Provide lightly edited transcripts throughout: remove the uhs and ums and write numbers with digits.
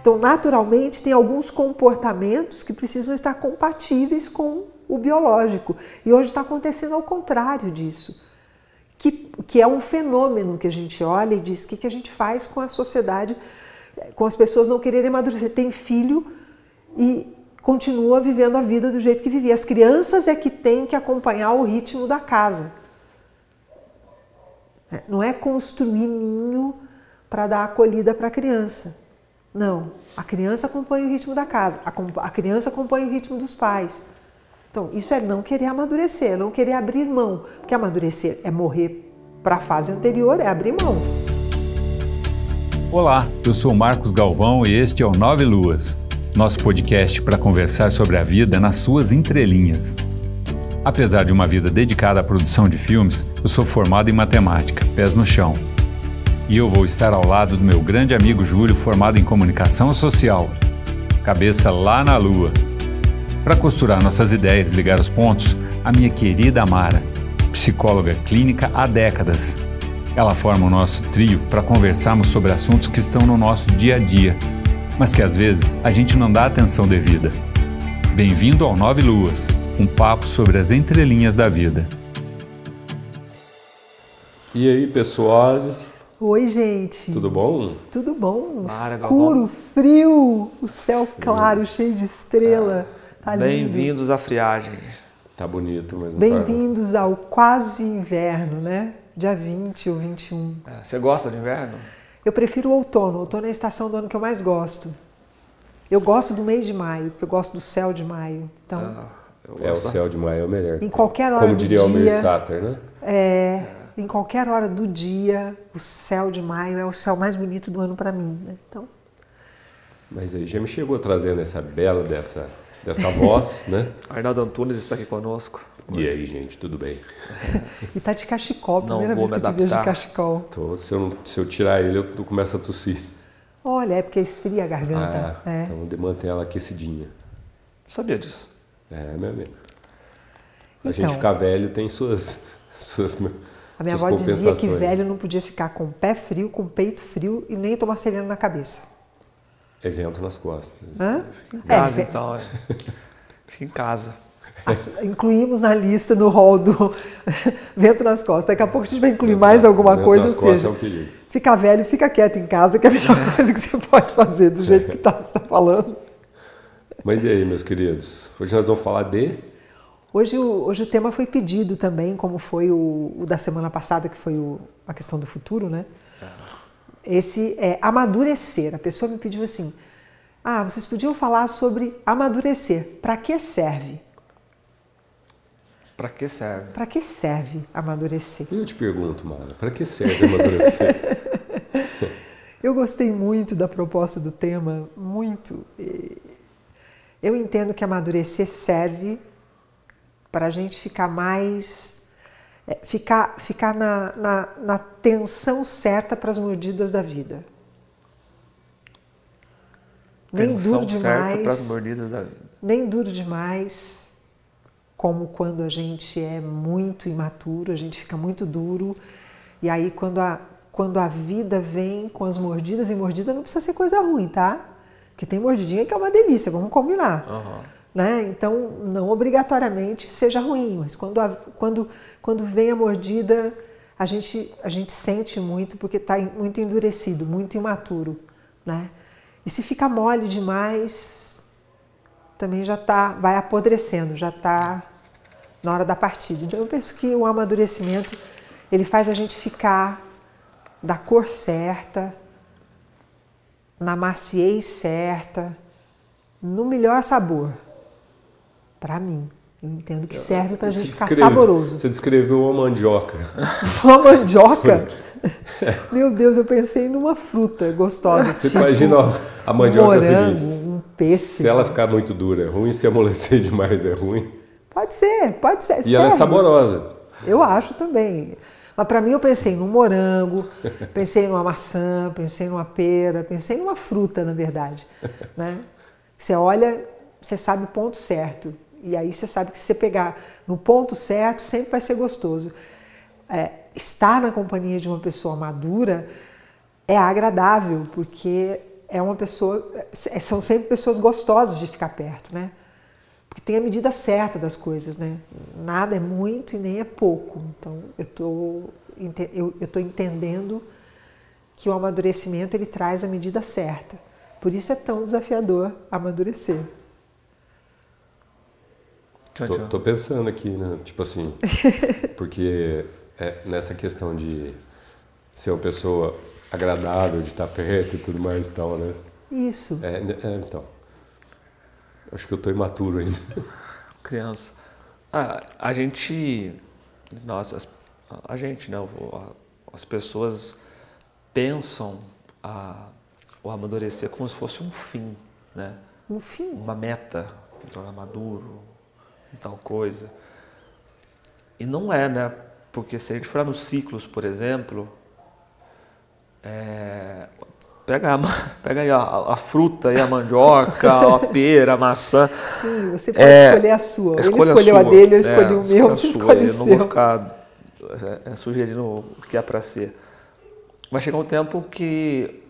Então, naturalmente, tem alguns comportamentos que precisam estar compatíveis com o biológico. E hoje está acontecendo ao contrário disso, que é um fenômeno que a gente olha e diz o que a gente faz com a sociedade, com as pessoas não quererem amadurecer. Tem filho e continua vivendo a vida do jeito que vivia. As crianças é que têm que acompanhar o ritmo da casa. Não é construir ninho para dar acolhida para a criança. Não, a criança acompanha o ritmo da casa, a criança acompanha o ritmo dos pais. Então, isso é não querer amadurecer, não querer abrir mão. Porque amadurecer é morrer para a fase anterior, é abrir mão. Olá, eu sou Marcos Galvão e este é o Nove Luas, nosso podcast para conversar sobre a vida nas suas entrelinhas. Apesar de uma vida dedicada à produção de filmes, eu sou formado em matemática, pés no chão. E eu vou estar ao lado do meu grande amigo Júlio, formado em comunicação social, cabeça lá na lua. Para costurar nossas ideias e ligar os pontos, a minha querida Amara, psicóloga clínica há décadas. Ela forma o nosso trio para conversarmos sobre assuntos que estão no nosso dia a dia, mas que às vezes a gente não dá atenção devida. Bem-vindo ao Nove Luas, um papo sobre as entrelinhas da vida. E aí, pessoal? Oi, gente. Tudo bom? Tudo bom. Escuro, frio, o céu claro, cheio de estrela. Tá lindo. Bem-vindos à friagem. Tá bonito, mas não Bem-vindos ao quase inverno, né? Dia 20 ou 21. Você gosta do inverno? Eu prefiro o outono. O outono é a estação do ano que eu mais gosto. Eu gosto do mês de maio, porque eu gosto do céu de maio. Então, o céu de maio é o melhor. Em qualquer hora Como do diria dia, Almir Sater, né? Em qualquer hora do dia, o céu de maio é o céu mais bonito do ano para mim, né? Então, mas aí já me chegou trazendo essa bela dessa voz, né? Arnaldo Antunes está aqui conosco. E aí, gente, tudo bem? E tá de cachecol, Não primeira vou vez que me eu te vejo de adaptar. cachecol. Se eu tirar ele, eu começo a tossir. Olha, é porque esfria a garganta. Então mantém ela aquecidinha. Sabia disso? É, meu amigo. A Então, gente ficar velho tem suas a minha avó dizia que velho não podia ficar com o pé frio, com o peito frio e nem tomar sereno na cabeça. É vento nas costas. Hã? Fica em casa, então. Fica em casa. Incluímos na lista, no hall do vento nas costas. Daqui a pouco a gente vai incluir mais alguma coisa, ou seja, ficar velho, fica quieto em casa, que é a melhor coisa que você pode fazer, do jeito que você está falando. Mas e aí, meus queridos? Hoje nós vamos falar de... Hoje o tema foi pedido também, como foi o da semana passada, que foi a questão do futuro, né? Esse é amadurecer. A pessoa me pediu assim, vocês podiam falar sobre amadurecer. Para que serve? Para que serve? Para que serve amadurecer? Eu te pergunto, Mara, para que serve amadurecer? Eu gostei muito da proposta do tema, muito. Eu entendo que amadurecer serve para a gente ficar mais... Ficar na tensão certa para as mordidas da vida. Nem duro demais, para as mordidas da vida. Nem duro demais, como quando a gente é muito imaturo, a gente fica muito duro. E aí quando a vida vem com as mordidas, e mordida não precisa ser coisa ruim, tá? Porque tem mordidinha que é uma delícia, vamos combinar. Né? Então, não obrigatoriamente seja ruim, mas quando vem a mordida, a gente sente muito porque está muito endurecido, muito imaturo. Né? E se fica mole demais, também vai apodrecendo, já está na hora da partida. Então, eu penso que o amadurecimento, ele faz a gente ficar da cor certa, na maciez certa, no melhor sabor. Para mim, eu entendo que serve para a gente ficar saboroso. Você descreveu uma mandioca. Uma mandioca? Meu Deus, eu pensei numa fruta gostosa. Você imagina a mandioca morango, é o seguinte, um pêssego. Se ela ficar muito dura é ruim, se amolecer demais é ruim. Pode ser. E serve. ela é saborosa. Eu acho também. Mas para mim eu pensei num morango, pensei numa maçã, pensei numa pera, pensei numa fruta, na verdade. Né? Você olha, você sabe o ponto certo. E aí você sabe que se você pegar no ponto certo, sempre vai ser gostoso. Estar na companhia de uma pessoa madura é agradável, porque é uma pessoa, são sempre pessoas gostosas de ficar perto, né? Porque tem a medida certa das coisas, né? Nada é muito e nem é pouco. Então, eu tô entendendo que o amadurecimento ele traz a medida certa. Por isso é tão desafiador amadurecer. Tô pensando aqui, né? Tipo assim, porque nessa questão de ser uma pessoa agradável, de estar perto e tudo mais e tal, né? Isso. Então, acho que eu tô imaturo ainda. Criança. A gente, né? As pessoas pensam o amadurecer como se fosse um fim, né? Um fim. Uma meta, tornar maduro, tal coisa. E não é, né? Porque se a gente for nos ciclos, por exemplo, pega aí a fruta e a mandioca, a pera, a maçã. Sim, você pode escolher a sua. Ele escolheu a dele, eu escolhi o meu, você escolhe o seu. Eu não vou ficar sugerindo o que é para ser. Vai chegar um tempo que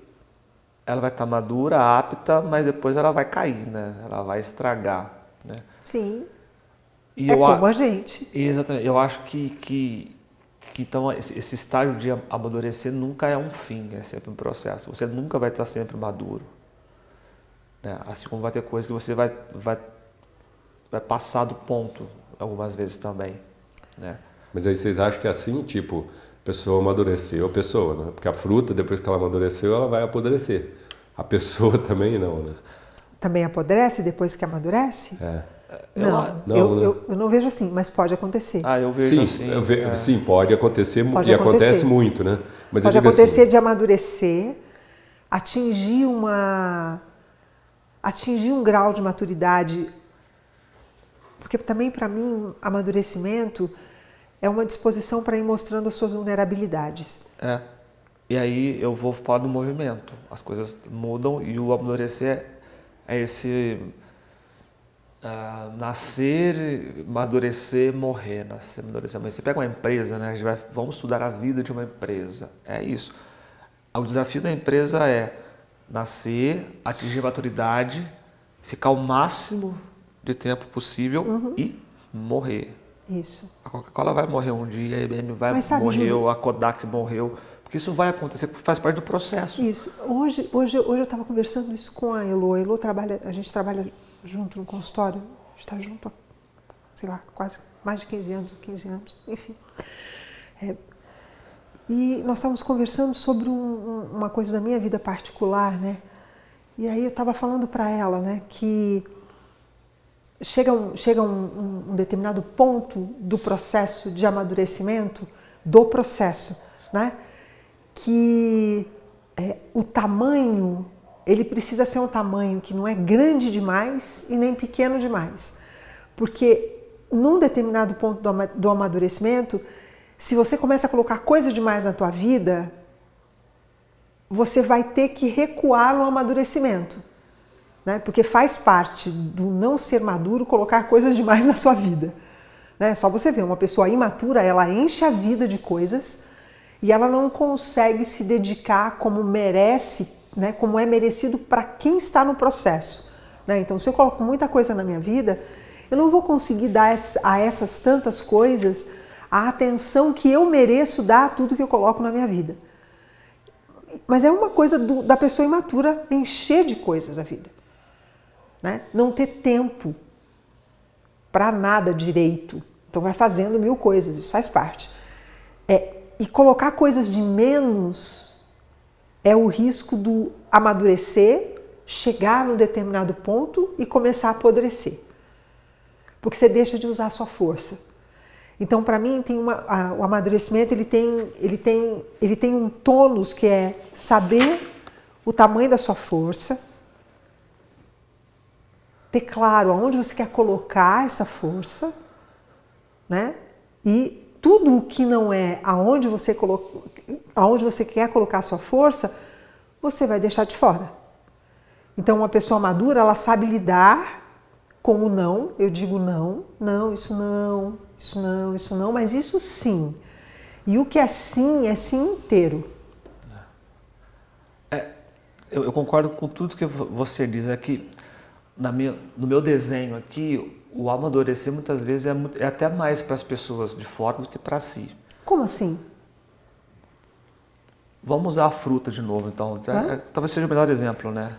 ela vai estar madura, apta, mas depois ela vai cair, né? Ela vai estragar, né? Sim. E como a gente. Exatamente. Eu acho que então esse estágio de amadurecer nunca é um fim, é sempre um processo. Você nunca vai estar sempre maduro, né? Assim como vai ter coisa que você vai passar do ponto algumas vezes também, né? Mas aí vocês acham que é assim, tipo, a pessoa amadureceu, né? Porque a fruta, depois que ela amadureceu, ela vai apodrecer. A pessoa também não, né? Também apodrece depois que amadurece? Eu não vejo assim, mas pode acontecer. Eu vejo assim. Sim, pode acontecer e acontece muito, né? Mas pode eu digo acontecer assim, de amadurecer, atingir um grau de maturidade, porque também para mim amadurecimento é uma disposição para ir mostrando as suas vulnerabilidades. E aí eu vou falar do movimento. As coisas mudam e o amadurecer é esse nascer, amadurecer, morrer. Nascer, amadurecer, morrer. Você pega uma empresa, né? Vamos estudar a vida de uma empresa. É isso. O desafio da empresa é nascer, atingir a maturidade, ficar o máximo de tempo possível e morrer. Isso. A Coca-Cola vai morrer um dia, a IBM morreu, Júlio, a Kodak morreu, porque isso vai acontecer, faz parte do processo. Isso. Hoje eu estava conversando isso com a Elo. A Elo a gente trabalha junto no consultório, a gente está junto há, sei lá, quase mais de 15 anos, enfim. E nós estávamos conversando sobre uma coisa da minha vida particular, né? E aí eu estava falando para ela, né, que chega um determinado ponto do processo de amadurecimento, do processo, né, que o tamanho, ele precisa ser um tamanho que não é grande demais e nem pequeno demais. Porque num determinado ponto do amadurecimento, se você começa a colocar coisa demais na tua vida, você vai ter que recuar no amadurecimento, né? Porque faz parte do não ser maduro colocar coisas demais na sua vida, né? Só você ver, uma pessoa imatura, ela enche a vida de coisas e ela não consegue se dedicar como merece, né? Como é merecido para quem está no processo, né? Então, se eu coloco muita coisa na minha vida, eu não vou conseguir dar a essas tantas coisas a atenção que eu mereço dar a tudo que eu coloco na minha vida. Mas é uma coisa da pessoa imatura encher de coisas a vida, né? Não ter tempo para nada direito. Então vai fazendo 1000 coisas, isso faz parte. E colocar coisas de menos é o risco do amadurecer, chegar num determinado ponto e começar a apodrecer. Porque você deixa de usar a sua força. Então, para mim, o amadurecimento ele tem um tônus que é saber o tamanho da sua força, ter claro aonde você quer colocar essa força, né? E tudo o que não é aonde você quer colocar a sua força, você vai deixar de fora. Então, uma pessoa madura, ela sabe lidar com o não. Eu digo não, isso não, isso não, isso não, mas isso sim. E o que é sim inteiro. eu concordo com tudo que você diz. É que no meu desenho aqui, o amadurecer muitas vezes é até mais para as pessoas de fora do que para si. Como assim? Vamos usar a fruta de novo, então. Talvez seja o melhor exemplo, né?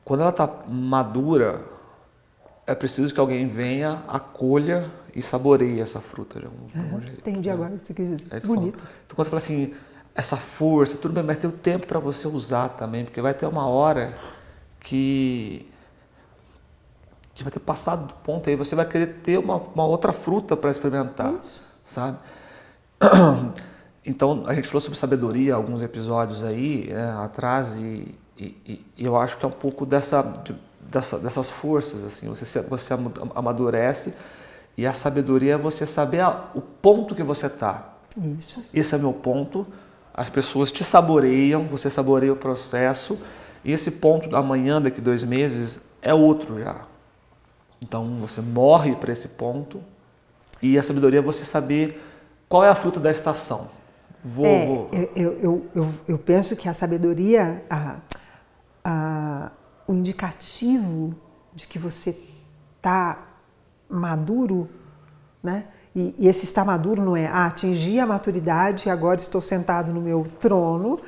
Quando ela está madura, é preciso que alguém venha, acolha e saboreie essa fruta. De algum jeito, entendi agora o que você quis dizer. Bonito. Então, quando você fala assim, essa força, tudo bem, mas tem o tempo para você usar também, porque vai ter uma hora que vai ter passado do ponto aí, você vai querer ter uma outra fruta para experimentar, sabe? Então, a gente falou sobre sabedoria alguns episódios aí, né, atrás, e eu acho que é um pouco dessas forças, assim, você amadurece, e a sabedoria é você saber o ponto que você está. Isso. Esse é meu ponto, as pessoas te saboreiam, você saboreia o processo, e esse ponto da manhã, daqui 2 meses, é outro já. Então, você morre para esse ponto, e a sabedoria é você saber qual é a fruta da estação. Eu penso que a sabedoria, o indicativo de que você está maduro, né? E esse estar maduro não é atingir a maturidade, agora estou sentado no meu trono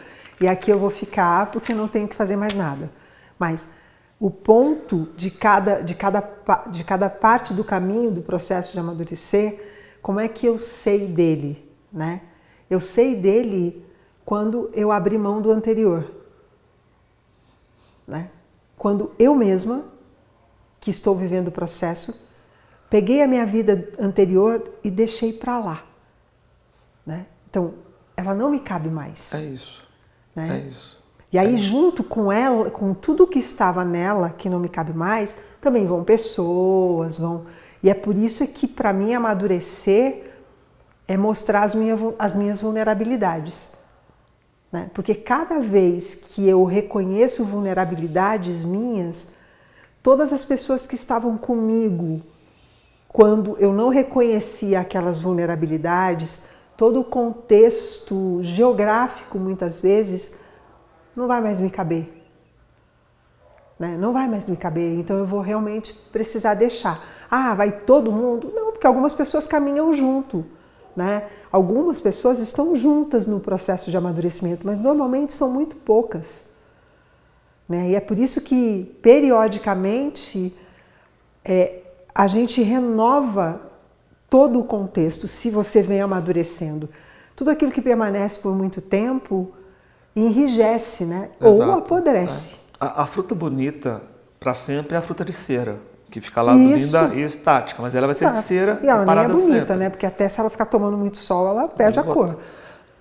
e aqui eu vou ficar porque não tenho que fazer mais nada. Mas o ponto de cada parte do caminho do processo de amadurecer, como é que eu sei dele, né? Eu sei dele quando eu abri mão do anterior, né? Quando eu mesma, que estou vivendo o processo, peguei a minha vida anterior e deixei para lá, né? Então, ela não me cabe mais. É isso, né? É isso. E aí, junto com ela, com tudo que estava nela, que não me cabe mais, também vão pessoas, E é por isso que, para mim, amadurecer é mostrar as minhas vulnerabilidades, né? Porque cada vez que eu reconheço vulnerabilidades minhas, todas as pessoas que estavam comigo, quando eu não reconhecia aquelas vulnerabilidades, todo o contexto geográfico, muitas vezes, não vai mais me caber, né? Não vai mais me caber, então eu vou realmente precisar deixar. Vai todo mundo? Não, porque algumas pessoas caminham junto, né? Algumas pessoas estão juntas no processo de amadurecimento, mas normalmente são muito poucas, né? E é por isso que, periodicamente, a gente renova todo o contexto, se você vem amadurecendo. Tudo aquilo que permanece por muito tempo enrijece, né? Exato. Ou apodrece. A fruta bonita, para sempre, é a fruta de cera, que fica lá linda e estática, mas ela vai ser de cera e ela nem é bonita, sempre, né? Porque até se ela ficar tomando muito sol, ela perde a cor.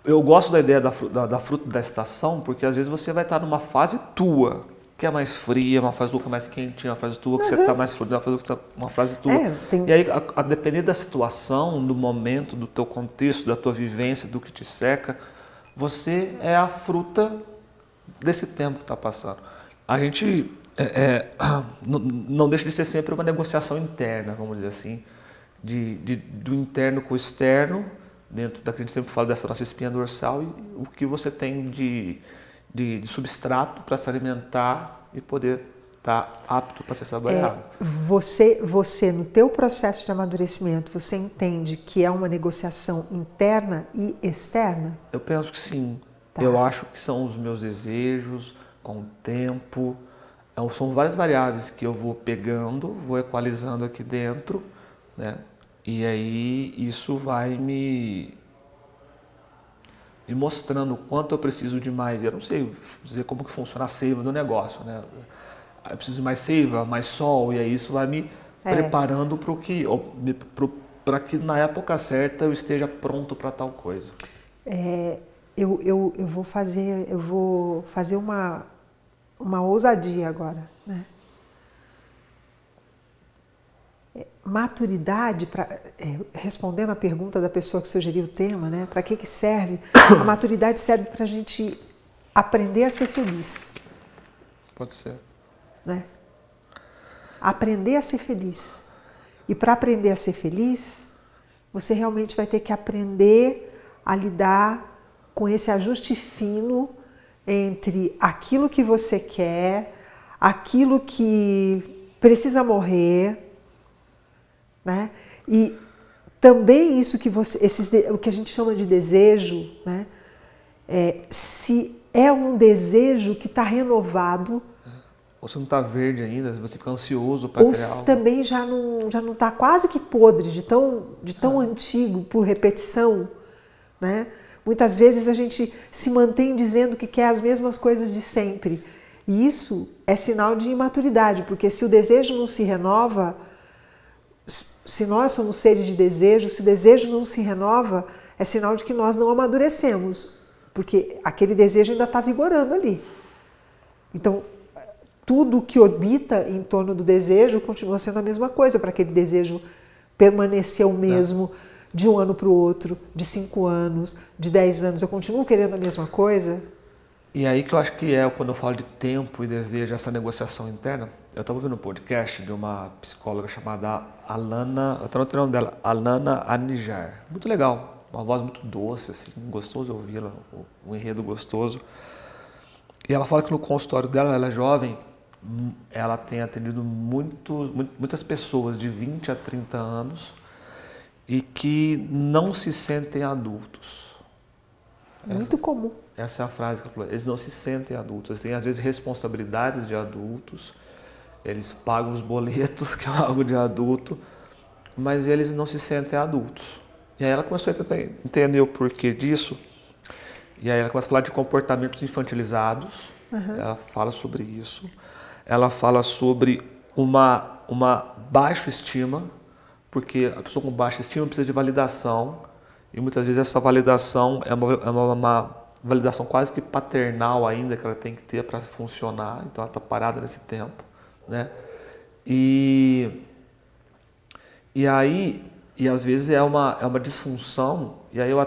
Eu gosto da ideia da fruta da estação, porque às vezes você vai estar numa fase tua, que é mais fria, uma fase tua que é mais quentinha, uma fase tua que você está mais fluida, uma fase tua. E aí, a depender da situação, do momento, do teu contexto, da tua vivência, do que te cerca, você é a fruta desse tempo que está passando. A gente não deixa de ser sempre uma negociação interna, vamos dizer assim, do interno com o externo, dentro da que a gente sempre fala dessa nossa espinha dorsal, e o que você tem de substrato para se alimentar e poder estar apto para ser saboreado. Você, no teu processo de amadurecimento, você entende que é uma negociação interna e externa? Eu penso que sim. Tá. Eu acho que são os meus desejos, com o tempo. São várias variáveis que eu vou pegando, vou equalizando aqui dentro, né? E aí isso vai me mostrando o quanto eu preciso de mais. Eu não sei dizer como que funciona a seiva do negócio, né? Eu preciso de mais seiva, mais sol, e aí isso vai me preparando para que na época certa eu esteja pronto para tal coisa. Eu vou fazer uma ousadia agora, né? Maturidade, respondendo a pergunta da pessoa que sugeriu o tema, né? Para que serve? A maturidade serve para a gente aprender a ser feliz. Pode ser. Né? Aprender a ser feliz. E para aprender a ser feliz, você realmente vai ter que aprender a lidar com esse ajuste fino entre aquilo que você quer, aquilo que precisa morrer, né? E também isso que o que a gente chama de desejo, né? Se é um desejo que está renovado, ou se não está verde ainda, você fica ansioso para criar algo. Ou também já não está quase que podre, de tão antigo, por repetição, né? Muitas vezes a gente se mantém dizendo que quer as mesmas coisas de sempre. E isso é sinal de imaturidade, porque se o desejo não se renova, se nós somos seres de desejo, se o desejo não se renova, é sinal de que nós não amadurecemos, porque aquele desejo ainda está vigorando ali. Então, tudo que orbita em torno do desejo continua sendo a mesma coisa para aquele desejo permanecer o mesmo de um ano para o outro, de 5 anos, de 10 anos. Eu continuo querendo a mesma coisa. E aí que eu acho que quando eu falo de tempo e desejo, essa negociação interna. Eu estava ouvindo um podcast de uma psicóloga chamada Alana, eu estou anotando o nome dela, Alana Anijar. Muito legal, uma voz muito doce, assim, gostoso ouvi-la, um enredo gostoso. E ela fala que no consultório dela, ela é jovem, ela tem atendido muitas pessoas de 20 a 30 anos e que não se sentem adultos. Muito comum. Essa é a frase que ela falou. Eles não se sentem adultos, eles têm às vezes responsabilidades de adultos, eles pagam os boletos, que é algo de adulto, mas eles não se sentem adultos. E aí ela começou a tentar entender o porquê disso, e aí ela começa a falar de comportamentos infantilizados, ela fala sobre isso, ela fala sobre uma baixa estima, porque a pessoa com baixa estima precisa de validação, e muitas vezes essa validação é uma validação quase que paternal ainda que ela tem que ter para funcionar, então ela está parada nesse tempo, né? E aí, às vezes é uma disfunção, e aí eu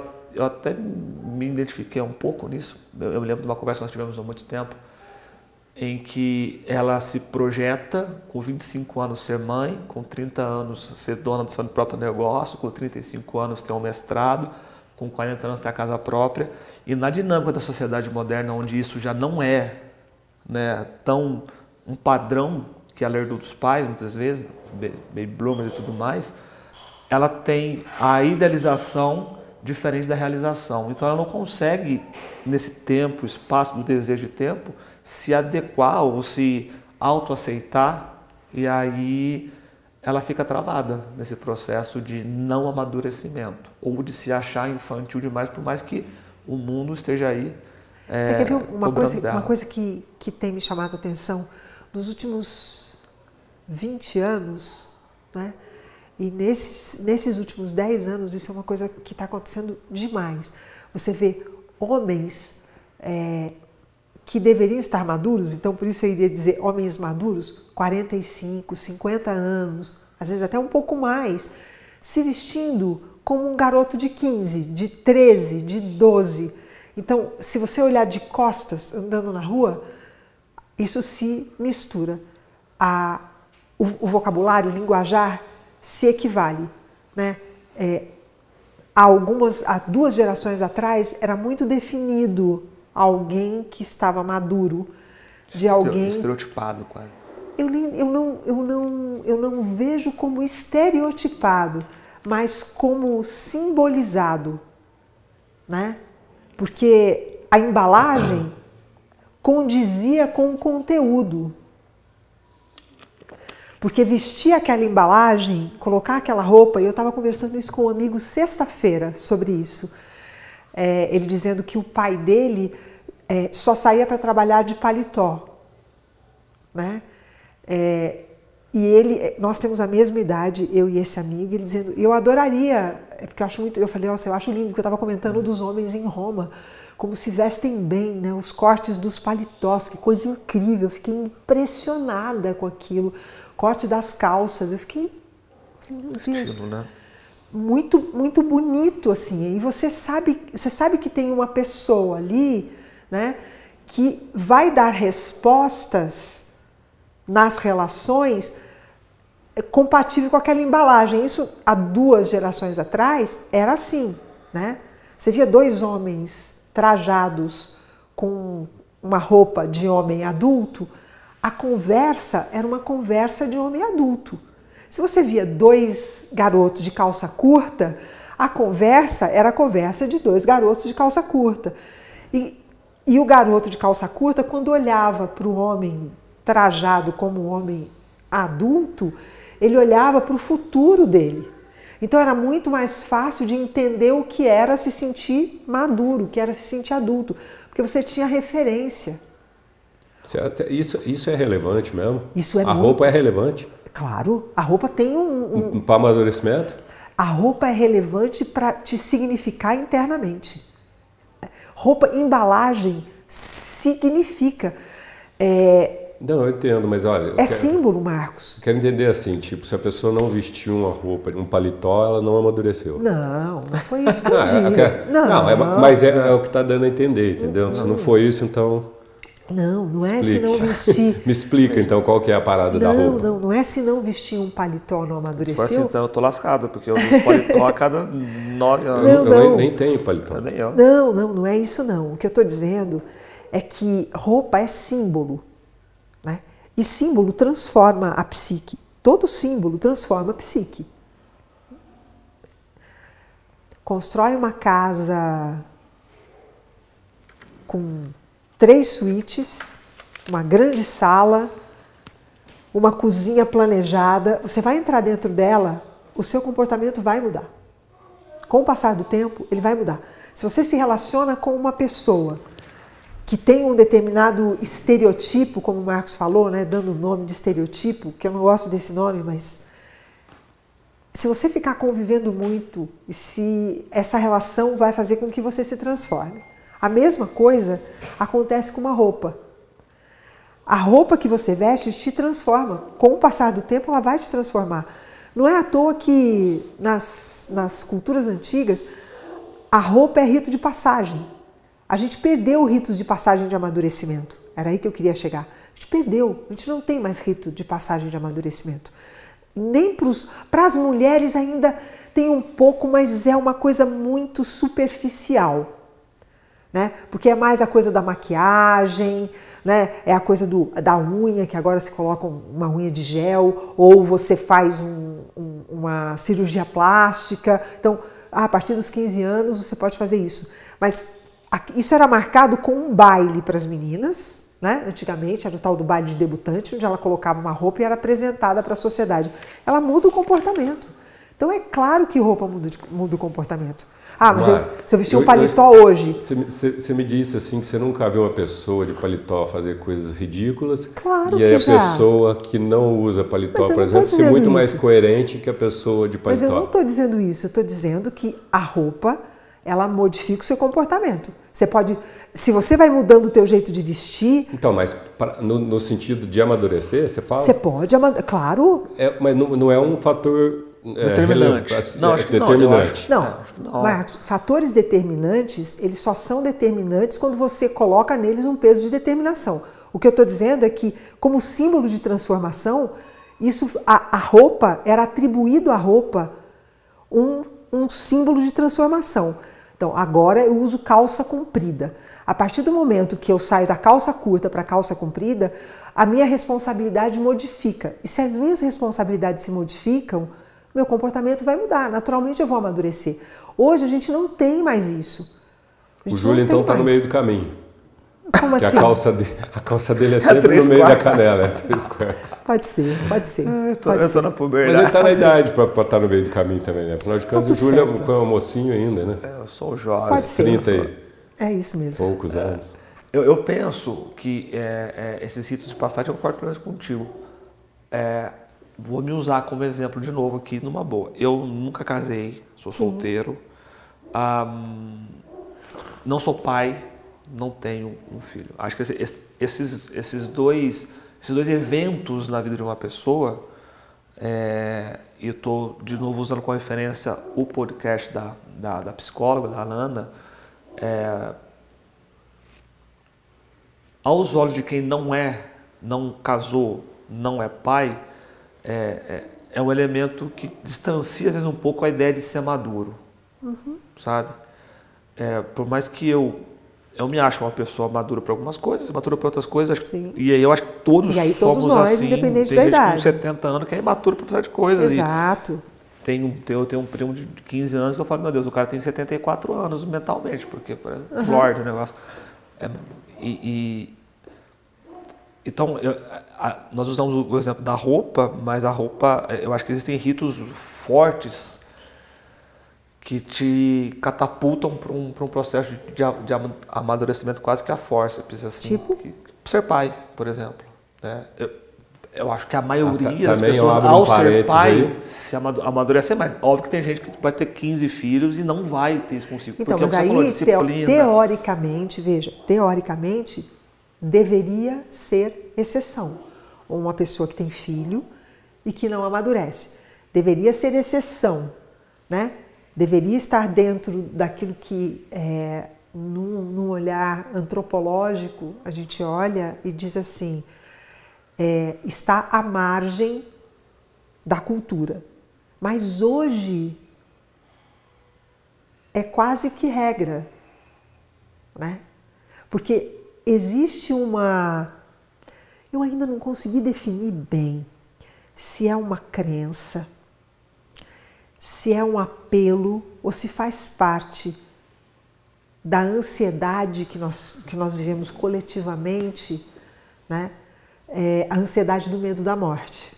até me identifiquei um pouco nisso. Eu me lembro de uma conversa que nós tivemos há muito tempo, em que ela se projeta com 25 anos ser mãe, com 30 anos ser dona do seu próprio negócio, com 35 anos ter um mestrado, com 40 anos ter a casa própria, e na dinâmica da sociedade moderna, onde isso já não é, né, tão um padrão que ela herdou dos pais, muitas vezes, baby boomers e tudo mais, ela tem a idealização diferente da realização. Então ela não consegue, nesse tempo, espaço do desejo de tempo, se adequar ou se autoaceitar, e aí ela fica travada nesse processo de não amadurecimento, ou de se achar infantil demais, por mais que o mundo esteja aí. Você quer ver uma coisa que tem me chamado a atenção? Nos últimos 20 anos, né? E nesses últimos 10 anos, isso é uma coisa que está acontecendo demais. Você vê homens que deveriam estar maduros, então por isso eu iria dizer homens maduros, 45, 50 anos, às vezes até um pouco mais, se vestindo como um garoto de 15, de 13, de 12. Então, se você olhar de costas, andando na rua, isso se mistura. O vocabulário, o linguajar se equivale, né? Há 2 gerações atrás era muito definido alguém que estava maduro, de alguém estereotipado, quase. Eu não vejo como estereotipado, mas como simbolizado, né? Porque a embalagem condizia com o conteúdo. Porque vestir aquela embalagem, colocar aquela roupa, e eu estava conversando isso com um amigo sexta-feira sobre isso, ele dizendo que o pai dele só saía para trabalhar de paletó, né? E nós temos a mesma idade, eu e esse amigo, ele dizendo, eu adoraria, porque eu falei, nossa, eu acho lindo, porque eu estava comentando dos homens em Roma, como se vestem bem, né? Os cortes dos paletós, que coisa incrível, eu fiquei impressionada com aquilo, corte das calças, eu fiquei, meu Deus, estilo, né? Muito, muito bonito, assim, e você sabe que tem uma pessoa ali, né, que vai dar respostas nas relações compatível com aquela embalagem. Isso há 2 gerações atrás era assim, né? Você via 2 homens trajados com uma roupa de homem adulto, a conversa era uma conversa de homem adulto. Se você via 2 garotos de calça curta, a conversa era a conversa de 2 garotos de calça curta. E o garoto de calça curta, quando olhava para o homem trajado como homem adulto, ele olhava para o futuro dele. Então era muito mais fácil de entender o que era se sentir maduro, o que era se sentir adulto, porque você tinha referência. Isso é relevante mesmo? Isso é a roupa é relevante? Claro, a roupa tem para amadurecimento? A roupa é relevante para te significar internamente. Roupa, embalagem, significa. Não, eu entendo, mas olha... símbolo, Marcos. Quero entender assim, tipo, se a pessoa não vestiu uma roupa, um paletó, ela não amadureceu. Não foi isso que eu disse. Mas é o que está dando a entender, entendeu? Se não foi isso, então... Não é se não vestir... Me explica, então, qual que é a parada da roupa. Não é se não vestir um paletó não amadureceu. Assim, então eu tô lascado, porque eu uso paletó a cada 9 anos. Eu nem tenho paletó. Não é isso não. O que eu estou dizendo é que roupa é símbolo, né? E símbolo transforma a psique. Todo símbolo transforma a psique. Constrói uma casa com 3 suítes, uma grande sala, uma cozinha planejada. Você vai entrar dentro dela, o seu comportamento vai mudar. Com o passar do tempo, ele vai mudar. Se você se relaciona com uma pessoa que tem um determinado estereotipo, como o Marcos falou, né, dando o nome de estereotipo, que eu não gosto desse nome, mas se você ficar convivendo muito, e se essa relação vai fazer com que você se transforme. A mesma coisa acontece com uma roupa. A roupa que você veste te transforma. Com o passar do tempo, ela vai te transformar. Não é à toa que nas culturas antigas, a roupa é rito de passagem. A gente perdeu o rito de passagem de amadurecimento. Era aí que eu queria chegar. A gente perdeu. A gente não tem mais rito de passagem de amadurecimento. Nem para as mulheres ainda tem um pouco, mas é uma coisa muito superficial. Né? Porque é mais a coisa da maquiagem, né? É a coisa da unha, que agora se coloca uma unha de gel, ou você faz uma cirurgia plástica. Então, a partir dos 15 anos você pode fazer isso. Mas isso era marcado com um baile para as meninas, né? Antigamente era o tal do baile de debutante, onde ela colocava uma roupa e era apresentada para a sociedade. Ela muda o comportamento. Então é claro que roupa muda o comportamento. Mas se eu vestir um paletó hoje... Você me disse assim que você nunca viu uma pessoa de paletó fazer coisas ridículas. Claro e aí que já. A pessoa que não usa paletó, por exemplo, ser muito mais coerente que a pessoa de paletó. Mas eu não estou dizendo isso. Eu estou dizendo que a roupa, ela modifica o seu comportamento. Você pode... Se você vai mudando o teu jeito de vestir... Então, mas no sentido de amadurecer, você fala? Você pode amadurecer, claro. Mas não é um fator... determinante. Determinante. Não, Marcos, fatores determinantes, eles só são determinantes quando você coloca neles um peso de determinação. O que eu estou dizendo é que, como símbolo de transformação, a roupa, era atribuído à roupa um símbolo de transformação. Então, agora eu uso calça comprida. A partir do momento que eu saio da calça curta para a calça comprida, a minha responsabilidade modifica. E se as minhas responsabilidades se modificam, meu comportamento vai mudar. Naturalmente eu vou amadurecer. Hoje a gente não tem mais isso. O Júlio então está no meio do caminho. Como assim? A calça dele é sempre no meio da canela. É 3 quartos. Pode ser. Eu tô na puberdade. Mas ele está na idade para estar no meio do caminho também, né? Afinal de contas, o Júlio é um mocinho ainda, né? Eu sou um jovem. Pode ser. 30 aí. É isso mesmo. Poucos anos. Eu penso que esses ritos de passagem, eu concordo contigo. Vou me usar como exemplo de novo aqui, numa boa. Eu nunca casei, sou solteiro. Não sou pai, não tenho um filho. Acho que esses dois eventos na vida de uma pessoa, e eu estou de novo usando como referência o podcast da psicóloga, da Alana, aos olhos de quem não casou, não é pai, é um elemento que distancia às vezes um pouco a ideia de ser maduro, sabe? Por mais que eu eu me acho uma pessoa madura para algumas coisas, madura para outras coisas. Sim. E aí eu acho que todos somos nós, assim. independente tem da gente idade. com 70 anos que é imaturo para precisar de coisas. Exato. Eu tenho um primo de 15 anos que eu falo, meu Deus, o cara tem 74 anos mentalmente, porque parece um lorde o negócio. Então, nós usamos o exemplo da roupa, mas a roupa, eu acho que existem ritos fortes que te catapultam para um processo de amadurecimento quase que a forceps, assim. Tipo? Ser pai, por exemplo. Né? Eu acho que a maioria das também pessoas, abro ao ser parênteses pai, aí. se amadurecer mais. Óbvio que tem gente que vai ter 15 filhos e não vai ter isso consigo. Então, porque mas você falou, aí, disciplina. teoricamente, veja, teoricamente, deveria ser exceção. Uma pessoa que tem filho e que não amadurece. Deveria ser exceção, né? Deveria estar dentro daquilo que, num olhar antropológico, a gente olha e diz assim, está à margem da cultura. Mas hoje é quase que regra, né? Porque existe eu ainda não consegui definir bem se é uma crença, se é um apelo ou se faz parte da ansiedade que nós vivemos coletivamente, né? A ansiedade do medo da morte.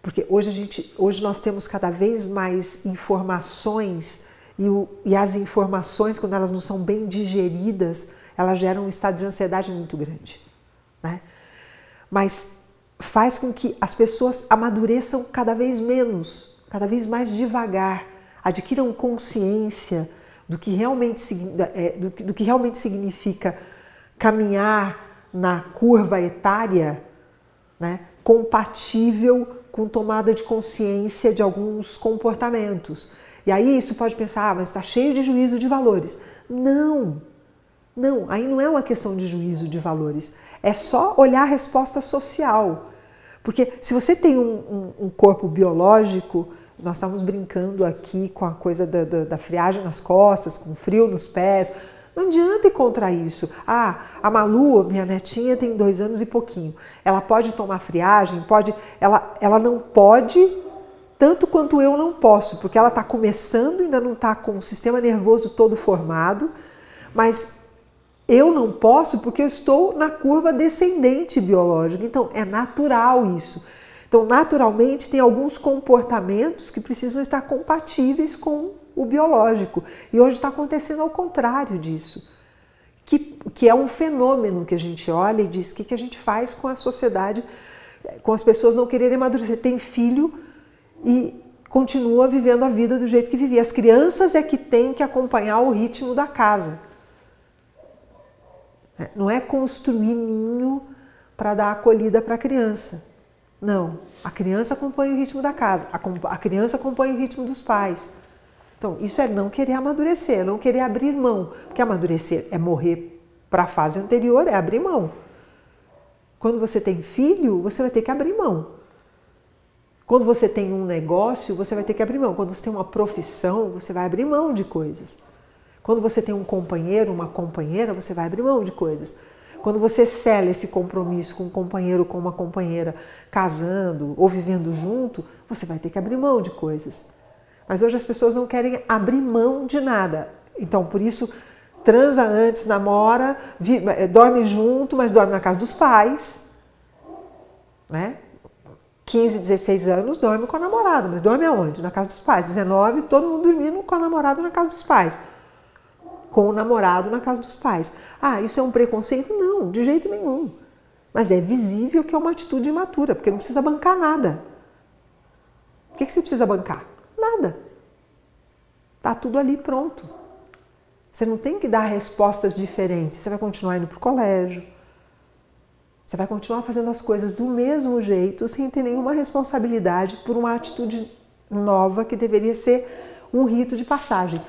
Porque hoje nós temos cada vez mais informações e as informações, quando elas não são bem digeridas, elas geram um estado de ansiedade muito grande, né? Mas faz com que as pessoas amadureçam cada vez menos, cada vez mais devagar, adquiram consciência do que realmente significa caminhar na curva etária, né, compatível com tomada de consciência de alguns comportamentos. E aí isso pode pensar, mas está cheio de juízo de valores. Não, aí não é uma questão de juízo de valores, é só olhar a resposta social. Porque se você tem um corpo biológico, nós estávamos brincando aqui com a coisa da friagem nas costas, com frio nos pés, não adianta ir contra isso. A Malu, minha netinha, tem 2 anos e pouquinho, ela pode tomar friagem? Pode, ela não pode, tanto quanto eu não posso, porque ela está começando, ainda não está com o sistema nervoso todo formado, mas eu não posso porque eu estou na curva descendente biológica, então é natural isso. Então, naturalmente, tem alguns comportamentos que precisam estar compatíveis com o biológico. E hoje está acontecendo ao contrário disso, que é um fenômeno que a gente olha e diz o que a gente faz com a sociedade, com as pessoas não quererem amadurecer. Tem filho e continua vivendo a vida do jeito que vivia. As crianças é que têm que acompanhar o ritmo da casa. Não é construir ninho para dar acolhida para a criança. Não, a criança acompanha o ritmo da casa, a criança acompanha o ritmo dos pais. Então, isso é não querer amadurecer, não querer abrir mão. Porque amadurecer é morrer para a fase anterior, é abrir mão. Quando você tem filho, você vai ter que abrir mão. Quando você tem um negócio, você vai ter que abrir mão. Quando você tem uma profissão, você vai abrir mão de coisas. Quando você tem um companheiro, uma companheira, você vai abrir mão de coisas. Quando você sela esse compromisso com um companheiro ou com uma companheira, casando ou vivendo junto, você vai ter que abrir mão de coisas. Mas hoje as pessoas não querem abrir mão de nada. Então, por isso, transa antes, namora, dorme junto, mas dorme na casa dos pais, né? 15, 16 anos, dorme com a namorada, mas dorme aonde? Na casa dos pais. 19, todo mundo dormindo com a namorada na casa dos pais. Com o namorado na casa dos pais. Isso é um preconceito? Não, de jeito nenhum. Mas é visível que é uma atitude imatura, porque não precisa bancar nada. O que você precisa bancar? Nada. Está tudo ali pronto. Você não tem que dar respostas diferentes. Você vai continuar indo para o colégio. Você vai continuar fazendo as coisas do mesmo jeito, sem ter nenhuma responsabilidade por uma atitude nova que deveria ser um rito de passagem.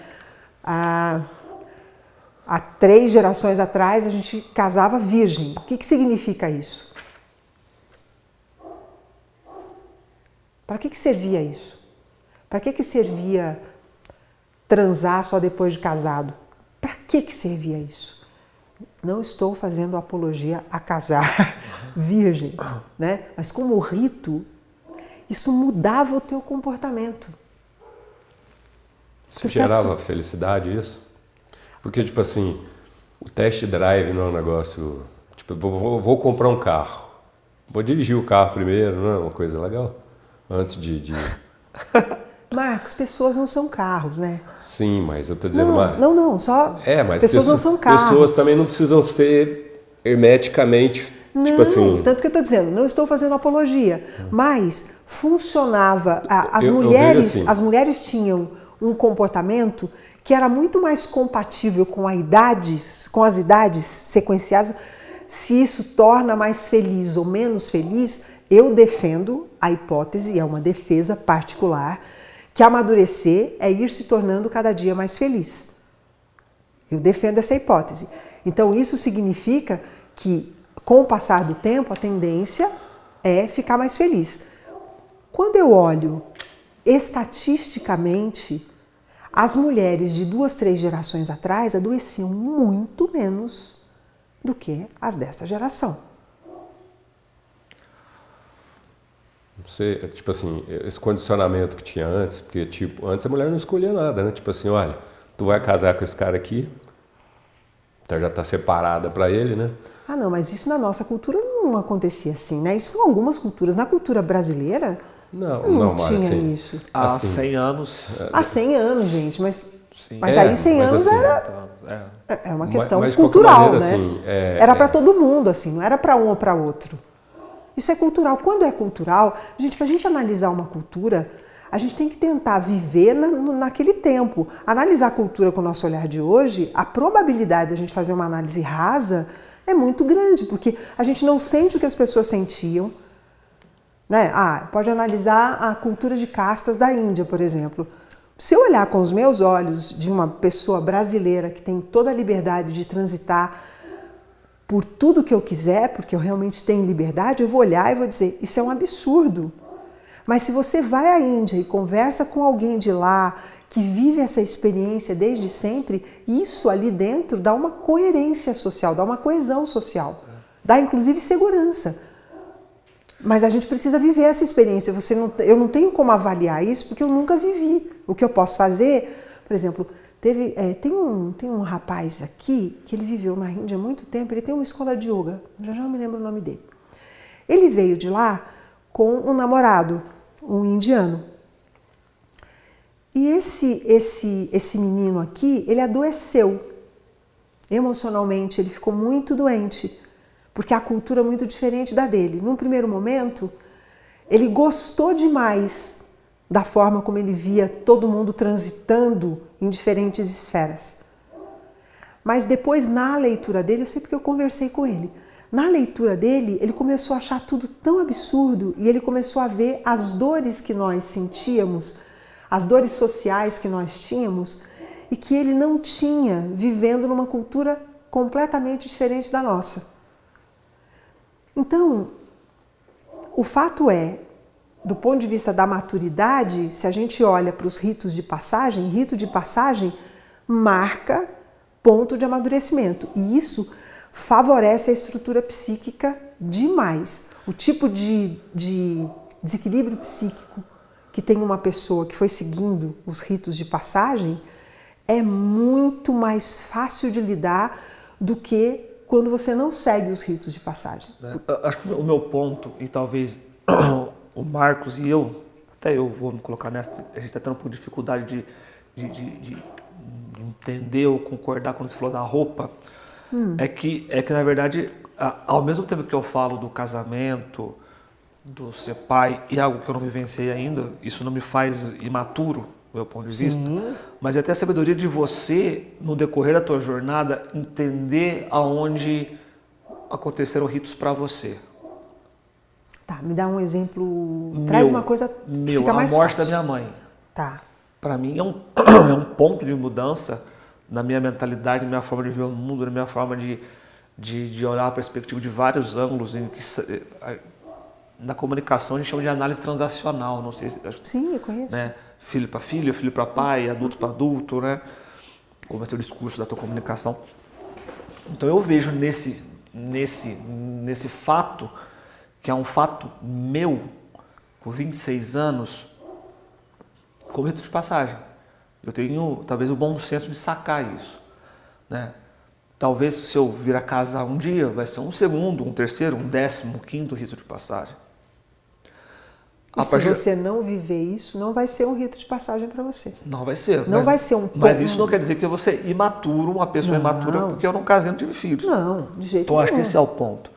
Há 3 gerações atrás, a gente casava virgem. O que significa isso? Para que servia isso? Para que servia transar só depois de casado? Para que servia isso? Não estou fazendo apologia a casar virgem, né? Mas como rito, isso mudava o teu comportamento. Isso gerava felicidade, isso? Porque, tipo assim, o test drive não é um negócio... Tipo, vou comprar um carro. Vou dirigir o carro primeiro, não é uma coisa legal? Antes de... Marcos, pessoas não são carros, né? Sim, mas eu tô dizendo mais... Não, só mas pessoas não são carros. Pessoas também não precisam ser hermeticamente, tipo assim... Tanto que eu tô dizendo, não estou fazendo apologia, mas funcionava... As mulheres tinham um comportamento que era muito mais compatível com as idades sequenciadas. Se isso torna mais feliz ou menos feliz, eu defendo a hipótese, é uma defesa particular, que amadurecer é ir se tornando cada dia mais feliz. Eu defendo essa hipótese. Então isso significa que com o passar do tempo a tendência é ficar mais feliz. Quando eu olho estatisticamente, as mulheres de 2, 3 gerações atrás adoeciam muito menos do que as desta geração. Não sei, tipo assim, esse condicionamento que tinha antes, porque tipo, antes a mulher não escolhia nada, né? Tipo assim, olha, tu vai casar com esse cara aqui, então já tá separada para ele, né? Ah, não, mas isso na nossa cultura não acontecia assim, né? Isso são algumas culturas. Na cultura brasileira, não tinha assim, isso. Há 100 anos. Há 100 anos, gente, mas Sim. aí 100 anos assim, é uma questão mas cultural, maneira, né? assim, era para todo mundo, assim, não era para um ou para outro. Isso é cultural. Quando é cultural, para a gente analisar uma cultura, a gente tem que tentar viver naquele tempo. Analisar a cultura com o nosso olhar de hoje, a probabilidade de a gente fazer uma análise rasa é muito grande, porque a gente não sente o que as pessoas sentiam, né? Pode analisar a cultura de castas da Índia, por exemplo. Se eu olhar com os meus olhos de uma pessoa brasileira que tem toda a liberdade de transitar por tudo que eu quiser, porque eu realmente tenho liberdade, eu vou olhar e vou dizer, isso é um absurdo. Mas se você vai à Índia e conversa com alguém de lá, que vive essa experiência desde sempre, isso ali dentro dá uma coerência social, dá uma coesão social, dá inclusive segurança. Mas a gente precisa viver essa experiência. Eu não tenho como avaliar isso porque eu nunca vivi. O que eu posso fazer, por exemplo, tem um rapaz aqui que ele viveu na Índia há muito tempo, ele tem uma escola de yoga, já não me lembro o nome dele. Ele veio de lá com um namorado, um indiano. E esse menino aqui, ele adoeceu emocionalmente, ele ficou muito doente, porque a cultura é muito diferente da dele. Num primeiro momento, ele gostou demais da forma como ele via todo mundo transitando em diferentes esferas. Mas depois, na leitura dele, eu sei porque eu conversei com ele, na leitura dele, ele começou a achar tudo tão absurdo e ele começou a ver as dores que nós sentíamos, as dores sociais que nós tínhamos e que ele não tinha vivendo numa cultura completamente diferente da nossa. Então, o fato é, do ponto de vista da maturidade, se a gente olha para os ritos de passagem, rito de passagem marca ponto de amadurecimento. E isso favorece a estrutura psíquica demais. O tipo de desequilíbrio psíquico que tem uma pessoa que foi seguindo os ritos de passagem é muito mais fácil de lidar do que quando você não segue os ritos de passagem. Acho que o meu ponto, e talvez o Marcos e eu, até eu vou me colocar nessa, a gente está tendo um pouco de dificuldade de entender ou concordar quando você falou da roupa, é que na verdade, ao mesmo tempo que eu falo do casamento, do ser pai, e algo que eu não vivenciei ainda, isso não me faz imaturo, do meu ponto de vista, mas é até a sabedoria de você, no decorrer da tua jornada, entender aonde aconteceram ritos para você. Tá, me dá um exemplo, traz uma coisa que fica mais fácil. A morte fácil. Da minha mãe. Tá. Para mim é um ponto de mudança na minha mentalidade, na minha forma de ver o mundo, na minha forma de olhar a perspectiva de vários ângulos. Na comunicação a gente chama de análise transacional, não sei se... Sim, eu conheço. Né? Filho para filho, filho para pai, adulto para adulto, né? Como vai ser o discurso da tua comunicação. Então eu vejo nesse fato, que é um fato meu, com 26 anos, como rito de passagem. Eu tenho talvez o bom senso de sacar isso, né? Talvez se eu vir a casar um dia, vai ser um segundo, um terceiro, um 15º rito de passagem. E se você não viver isso, não vai ser um rito de passagem para você. Não vai ser. Não vai ser um ponto. Mas isso não quer dizer que eu vou ser imaturo, uma pessoa imatura, porque eu não casei e não tive filhos. Não, de jeito nenhum. Então acho que esse é o ponto.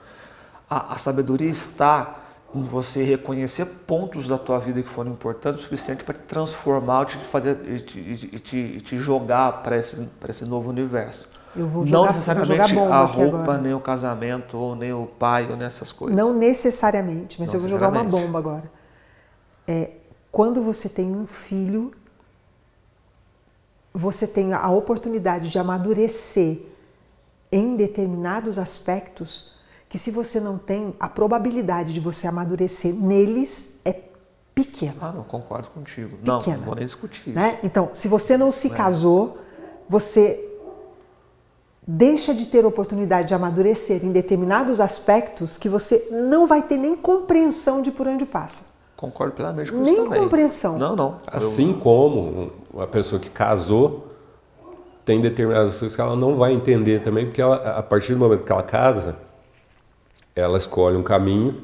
A sabedoria está em você reconhecer pontos da tua vida que foram importantes o suficiente para te transformar, te jogar para esse novo universo. Não necessariamente a roupa, nem o casamento, ou nem o pai, ou nessas coisas. Não necessariamente, mas eu vou jogar uma bomba agora. Quando você tem um filho, você tem a oportunidade de amadurecer em determinados aspectos que, se você não tem, a probabilidade de você amadurecer neles é pequena. Ah, não, concordo contigo. Pequena, não vou nem discutir né? isso. Então, se você não se casou, você deixa de ter oportunidade de amadurecer em determinados aspectos que você não vai ter nem compreensão de por onde passa. Concordo plenamente com nem isso também. Nem compreensão. Não. Assim como a pessoa que casou tem determinadas coisas que ela não vai entender também, porque ela, a partir do momento que ela casa, ela escolhe um caminho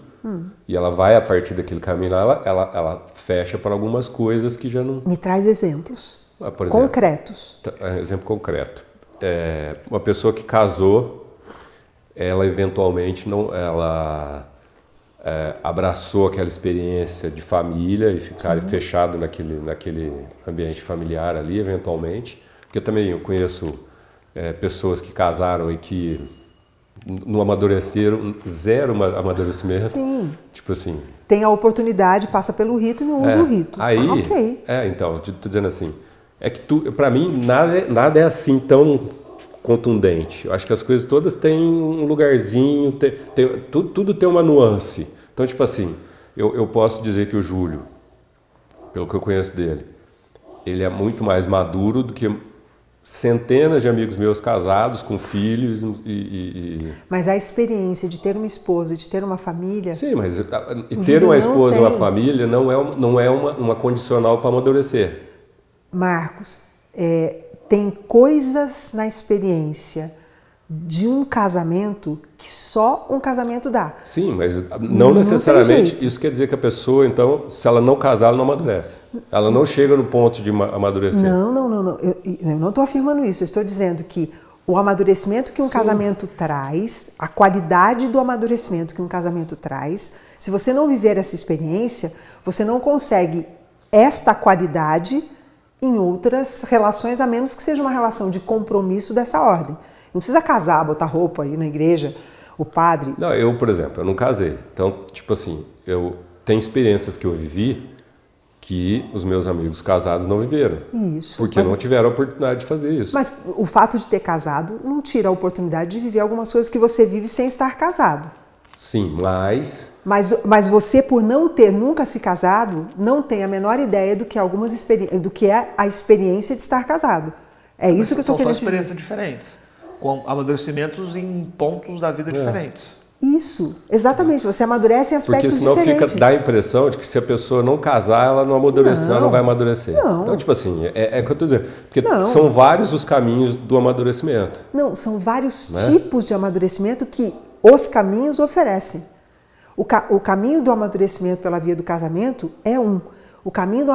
e ela vai, a partir daquele caminho, ela fecha para algumas coisas que já não... Me traz exemplos por exemplo, concretos. Exemplo concreto. Uma pessoa que casou, ela eventualmente não... abraçou aquela experiência de família e ficar fechado naquele ambiente familiar ali, eventualmente. Porque também eu conheço pessoas que casaram e que não amadureceram, zero amadurecimento. Sim. Tipo assim... Tem a oportunidade, passa pelo rito e não usa o rito. Aí, ok. Então, tô dizendo assim, é que para mim nada é assim tão contundente. Eu acho que as coisas todas têm um lugarzinho, tudo tem uma nuance. Então, tipo assim, eu posso dizer que o Júlio, pelo que eu conheço dele, ele é muito mais maduro do que centenas de amigos meus casados, com filhos Mas a experiência de ter uma esposa e de ter uma família... Sim, mas ter uma esposa e uma família não é uma condicional para amadurecer. Marcos, tem coisas na experiência de um casamento que só um casamento dá. Sim, mas não necessariamente isso quer dizer que a pessoa, então, se ela não casar, ela não amadurece. Ela não chega no ponto de amadurecer. Não. Eu não estou afirmando isso. Eu estou dizendo que o amadurecimento que um casamento traz, a qualidade do amadurecimento que um casamento traz, se você não viver essa experiência, você não consegue esta qualidade em outras relações, a menos que seja uma relação de compromisso dessa ordem. Não precisa casar, botar roupa aí na igreja, o padre... Não, eu, por exemplo, eu não casei. Então, tipo assim, eu tenho experiências que eu vivi que os meus amigos casados não viveram. Isso. Porque não tiveram a oportunidade de fazer isso. Mas o fato de ter casado não tira a oportunidade de viver algumas coisas que você vive sem estar casado. Sim, mas... Mas você, por não ter nunca se casado, não tem a menor ideia do que é a experiência de estar casado. É isso que eu estou querendo dizer. São experiências diferentes, com amadurecimentos em pontos da vida diferentes. Isso, exatamente. Você amadurece em aspectos diferentes. Porque senão dá a impressão de que se a pessoa não casar, ela não amadurecer, ela não vai amadurecer. Não. Então, tipo assim, é o que eu estou dizendo. Porque são vários os caminhos do amadurecimento. Não, são vários tipos de amadurecimento que os caminhos oferecem. O caminho do amadurecimento pela via do casamento é um. O caminho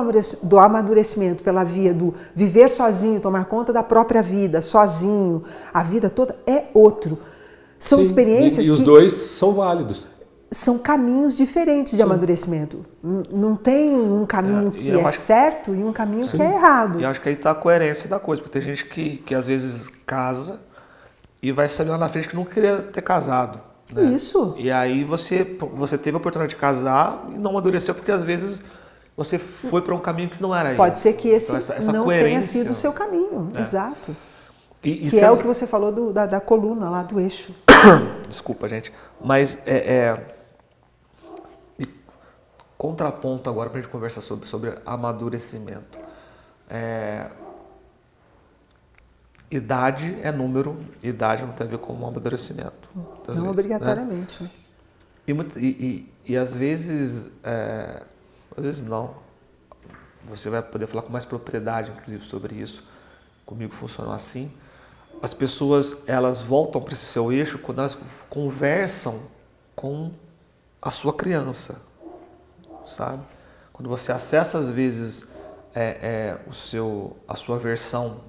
do amadurecimento pela via do viver sozinho, tomar conta da própria vida, sozinho, a vida toda, é outro. São experiências e os dois são válidos. São caminhos diferentes de amadurecimento. Não tem um caminho que é certo e um caminho que é errado. E acho que aí está a coerência da coisa, porque tem gente que às vezes casa e vai saber lá na frente que não queria ter casado. Né? Isso. E aí você teve a oportunidade de casar e não amadureceu porque às vezes você foi para um caminho que não era isso. Pode ser que esse essa não tenha sido o seu caminho, exato. Que é o que você falou da coluna lá, do eixo. Desculpa, gente. Mas contraponto agora para a gente conversar sobre amadurecimento. idade é número, idade não tem a ver com o amadurecimento. Não obrigatoriamente. Né? E às vezes não. Você vai poder falar com mais propriedade, inclusive, sobre isso. Comigo funcionou assim. As pessoas, elas voltam para esse seu eixo quando elas conversam com a sua criança, sabe? Quando você acessa, às vezes, a sua versão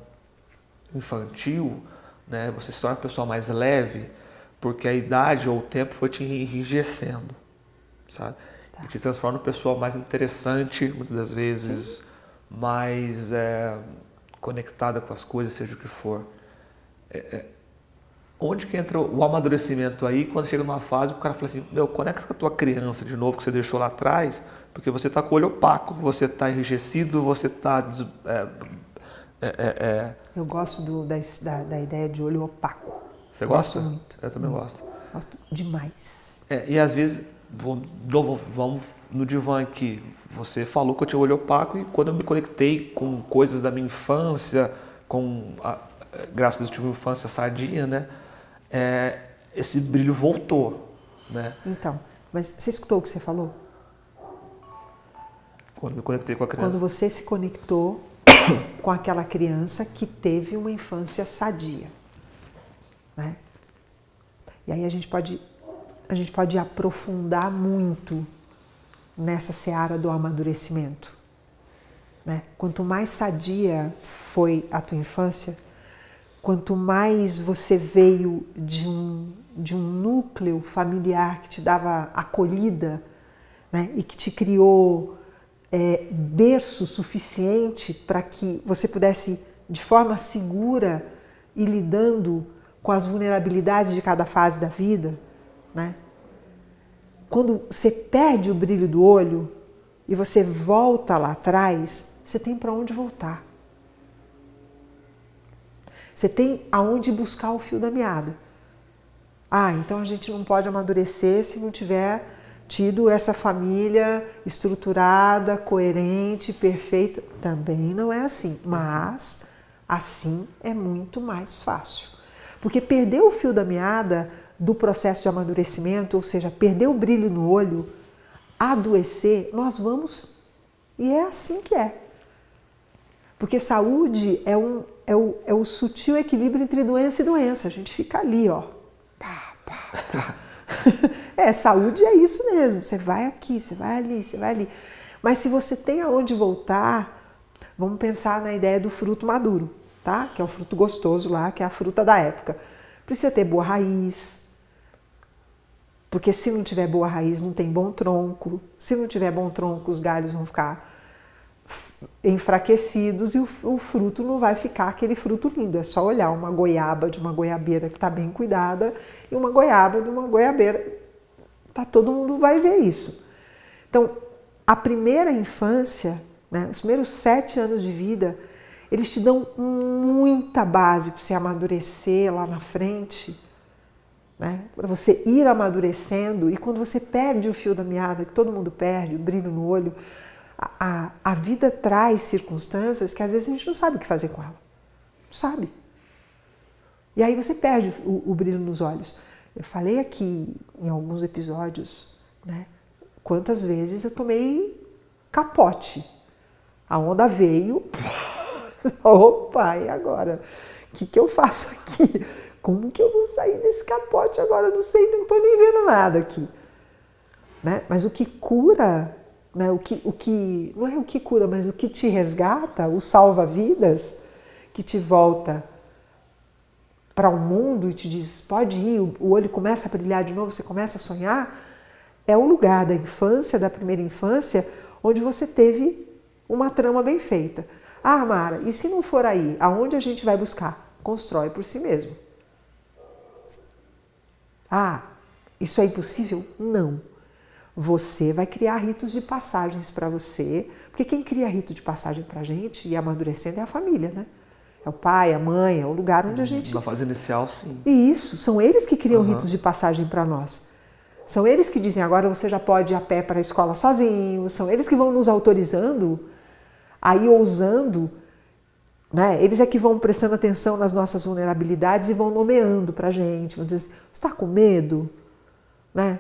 infantil, né? Você se torna uma pessoa mais leve, porque a idade ou o tempo foi te enrijecendo, sabe? E te transforma numa pessoa mais interessante, muitas das vezes, mais conectada com as coisas, seja o que for. Onde que entra o amadurecimento aí, quando chega numa fase, o cara fala assim, conecta com a tua criança de novo, que você deixou lá atrás, porque você está com o olho opaco, você está enrijecido, você está... Eu gosto da ideia de olho opaco. Você gosta? Gosto muito. Eu também gosto. Gosto demais. E às vezes, vamos no divã aqui, você falou que eu tinha olho opaco e quando eu me conectei com coisas da minha infância, graças a Deus eu tive uma infância sadia, né? Esse brilho voltou, né? Então, mas você escutou o que você falou? Quando me conectei com a criança. Quando você se conectou com aquela criança que teve uma infância sadia, né? E aí a gente pode aprofundar muito nessa seara do amadurecimento, né? Quanto mais sadia foi a tua infância, quanto mais você veio de um núcleo familiar que te dava acolhida, né? E que te criou berço suficiente para que você pudesse, de forma segura, ir lidando com as vulnerabilidades de cada fase da vida, né? Quando você perde o brilho do olho e você volta lá atrás, você tem para onde voltar. Você tem aonde buscar o fio da meada. Então a gente não pode amadurecer se não tiver tido essa família estruturada, coerente, perfeita. Também não é assim, mas assim é muito mais fácil. Porque perder o fio da meada do processo de amadurecimento, ou seja, perder o brilho no olho, adoecer, nós vamos, e é assim que é. Porque saúde é o sutil equilíbrio entre doença e doença. A gente fica ali, ó. Pá, pá, pá. Saúde é isso mesmo. Você vai aqui, você vai ali, você vai ali. Mas se você tem aonde voltar, vamos pensar na ideia do fruto maduro, tá? Que é o fruto gostoso lá, que é a fruta da época. Precisa ter boa raiz, porque se não tiver boa raiz não tem bom tronco. Se não tiver bom tronco, os galhos vão ficar enfraquecidos e o fruto não vai ficar aquele fruto lindo. É só olhar uma goiaba de uma goiabeira que está bem cuidada e uma goiaba de uma goiabeira. Todo mundo vai ver isso. Então, a primeira infância, né, os primeiros 7 anos de vida, eles te dão muita base para você amadurecer lá na frente, né, para você ir amadurecendo. E quando você perde o fio da meada, que todo mundo perde, o brilho no olho, a vida traz circunstâncias que às vezes a gente não sabe o que fazer com ela. Não sabe. E aí você perde o brilho nos olhos. Eu falei aqui em alguns episódios, né, quantas vezes eu tomei capote. A onda veio, opa, e agora? O que eu faço aqui? Como que eu vou sair desse capote agora? Eu não sei, não estou nem vendo nada aqui. Né? Mas o que cura... Né? O que não é o que cura, mas o que te resgata, o salva-vidas, que te volta para o mundo e te diz, pode ir, o olho começa a brilhar de novo, você começa a sonhar, é o lugar da infância, da primeira infância, onde você teve uma trama bem feita. Mara, e se não for aí, aonde a gente vai buscar? Constrói por si mesmo. Isso é impossível? Não. Você vai criar ritos de passagens para você, porque quem cria rito de passagem para a gente e amadurecendo é a família, né? É o pai, a mãe, é o lugar onde a gente... Na fase inicial, sim. E isso, são eles que criam ritos de passagem para nós. São eles que dizem, agora você já pode ir a pé para a escola sozinho, são eles que vão nos autorizando a ir ousando né? Eles é que vão prestando atenção nas nossas vulnerabilidades e vão nomeando para a gente, vão dizer assim, você está com medo? Né?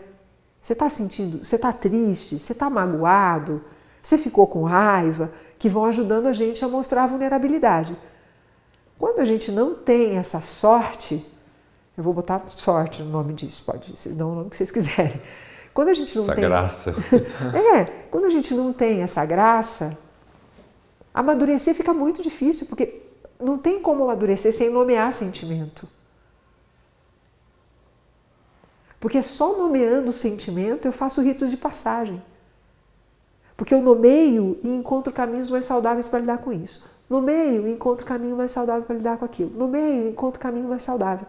Você está sentindo, você está triste, você está magoado, você ficou com raiva, que vão ajudando a gente a mostrar a vulnerabilidade. Quando a gente não tem essa sorte, eu vou botar sorte no nome disso, pode, vocês dão o nome que vocês quiserem. Quando a gente não essa tem graça. Quando a gente não tem essa graça, amadurecer fica muito difícil, porque não tem como amadurecer sem nomear sentimento. Porque só nomeando o sentimento eu faço ritos de passagem. Porque eu nomeio e encontro caminhos mais saudáveis para lidar com isso. Nomeio e encontro caminho mais saudável para lidar com aquilo. Nomeio e encontro caminho mais saudável.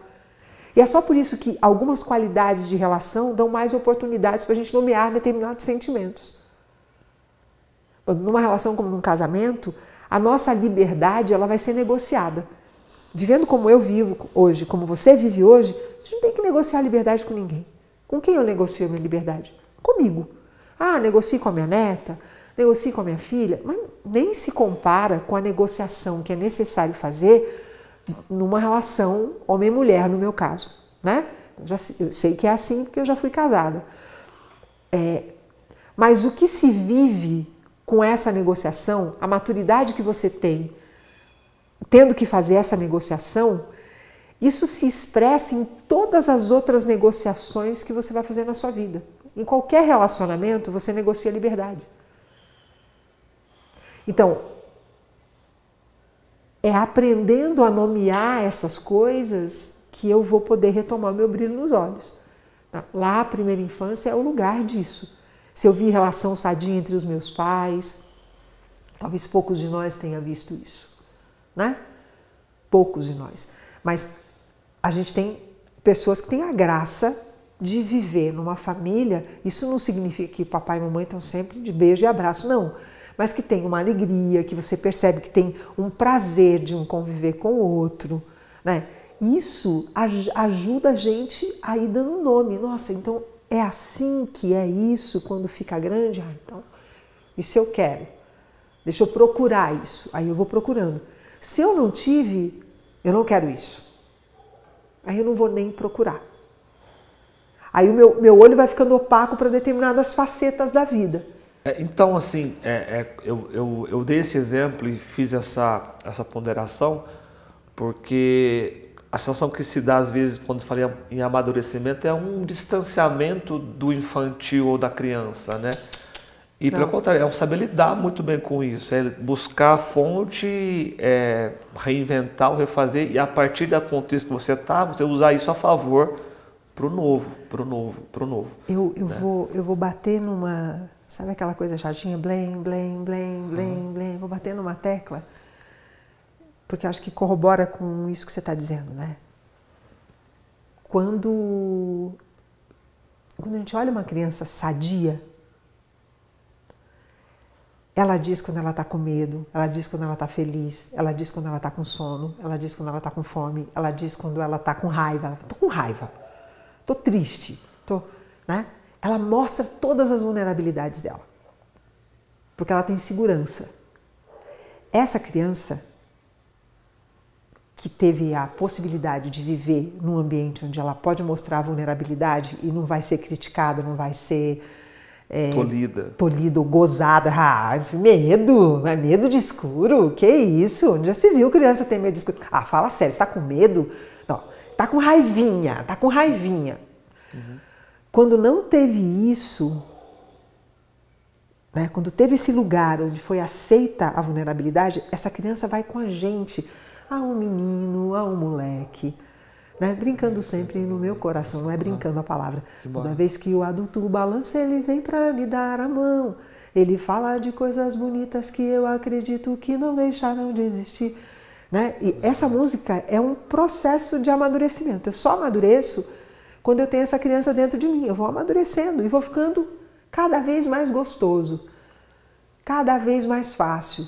E é só por isso que algumas qualidades de relação dão mais oportunidades para a gente nomear determinados sentimentos. Numa relação como num casamento, a nossa liberdade ela vai ser negociada. Vivendo como eu vivo hoje, como você vive hoje, a gente não tem que negociar a liberdade com ninguém. Com quem eu negocio a minha liberdade? Comigo. Ah, negocio com a minha neta, negocio com a minha filha, mas nem se compara com a negociação que é necessário fazer numa relação homem-mulher, no meu caso. Né? Eu sei que é assim porque eu já fui casada. Mas o que se vive com essa negociação, a maturidade que você tem, tendo que fazer essa negociação, isso se expressa em todas as outras negociações que você vai fazer na sua vida. Em qualquer relacionamento, você negocia a liberdade. Então, é aprendendo a nomear essas coisas que eu vou poder retomar o meu brilho nos olhos. Lá, a primeira infância é o lugar disso. Se eu vi relação sadia entre os meus pais, talvez poucos de nós tenham visto isso, né? Poucos de nós. Mas a gente tem pessoas que têm a graça de viver numa família. Isso não significa que papai e mamãe estão sempre de beijo e abraço, não. Mas que tem uma alegria, que você percebe que tem um prazer de um conviver com o outro, né? Isso ajuda a gente a ir dando nome. Nossa, então é assim que é isso quando fica grande? Ah, então isso eu quero. Deixa eu procurar isso. Aí eu vou procurando. Se eu não tive, eu não quero isso. Aí eu não vou nem procurar. Aí o meu olho vai ficando opaco para determinadas facetas da vida. Então, assim, eu dei esse exemplo e fiz essa ponderação porque a sensação que se dá às vezes quando falei em amadurecimento é um distanciamento do infantil ou da criança, né? E pelo contrário, é um saber lidar muito bem com isso, é buscar a fonte, reinventar ou refazer e a partir do contexto que você está, você usar isso a favor pro novo. Eu vou bater numa, sabe aquela coisa chatinha, blém, blém, blém, blém, blém, vou bater numa tecla, porque eu acho que corrobora com isso que você está dizendo, né? Quando a gente olha uma criança sadia, ela diz quando ela está com medo, ela diz quando ela está feliz, ela diz quando ela está com sono, ela diz quando ela está com fome, ela diz quando ela está com raiva. Estou com raiva, estou triste, né? Ela mostra todas as vulnerabilidades dela, porque ela tem segurança. Essa criança que teve a possibilidade de viver num ambiente onde ela pode mostrar a vulnerabilidade e não vai ser criticada, não vai ser tolhida ou gozada. Ah, medo de escuro? Que isso? Onde já se viu criança ter medo de escuro? Ah, fala sério, você está com medo? Não, está com raivinha, Uhum. Quando não teve isso, né, quando teve esse lugar onde foi aceita a vulnerabilidade, essa criança vai com a gente, a um menino, a um moleque, né, brincando sempre no meu coração, não é brincando a palavra. Toda vez que o adulto balança, ele vem para me dar a mão. Ele fala de coisas bonitas que eu acredito que não deixarão de existir. Né? E essa música é um processo de amadurecimento. Eu só amadureço quando eu tenho essa criança dentro de mim. Eu vou amadurecendo e vou ficando cada vez mais gostoso, cada vez mais fácil,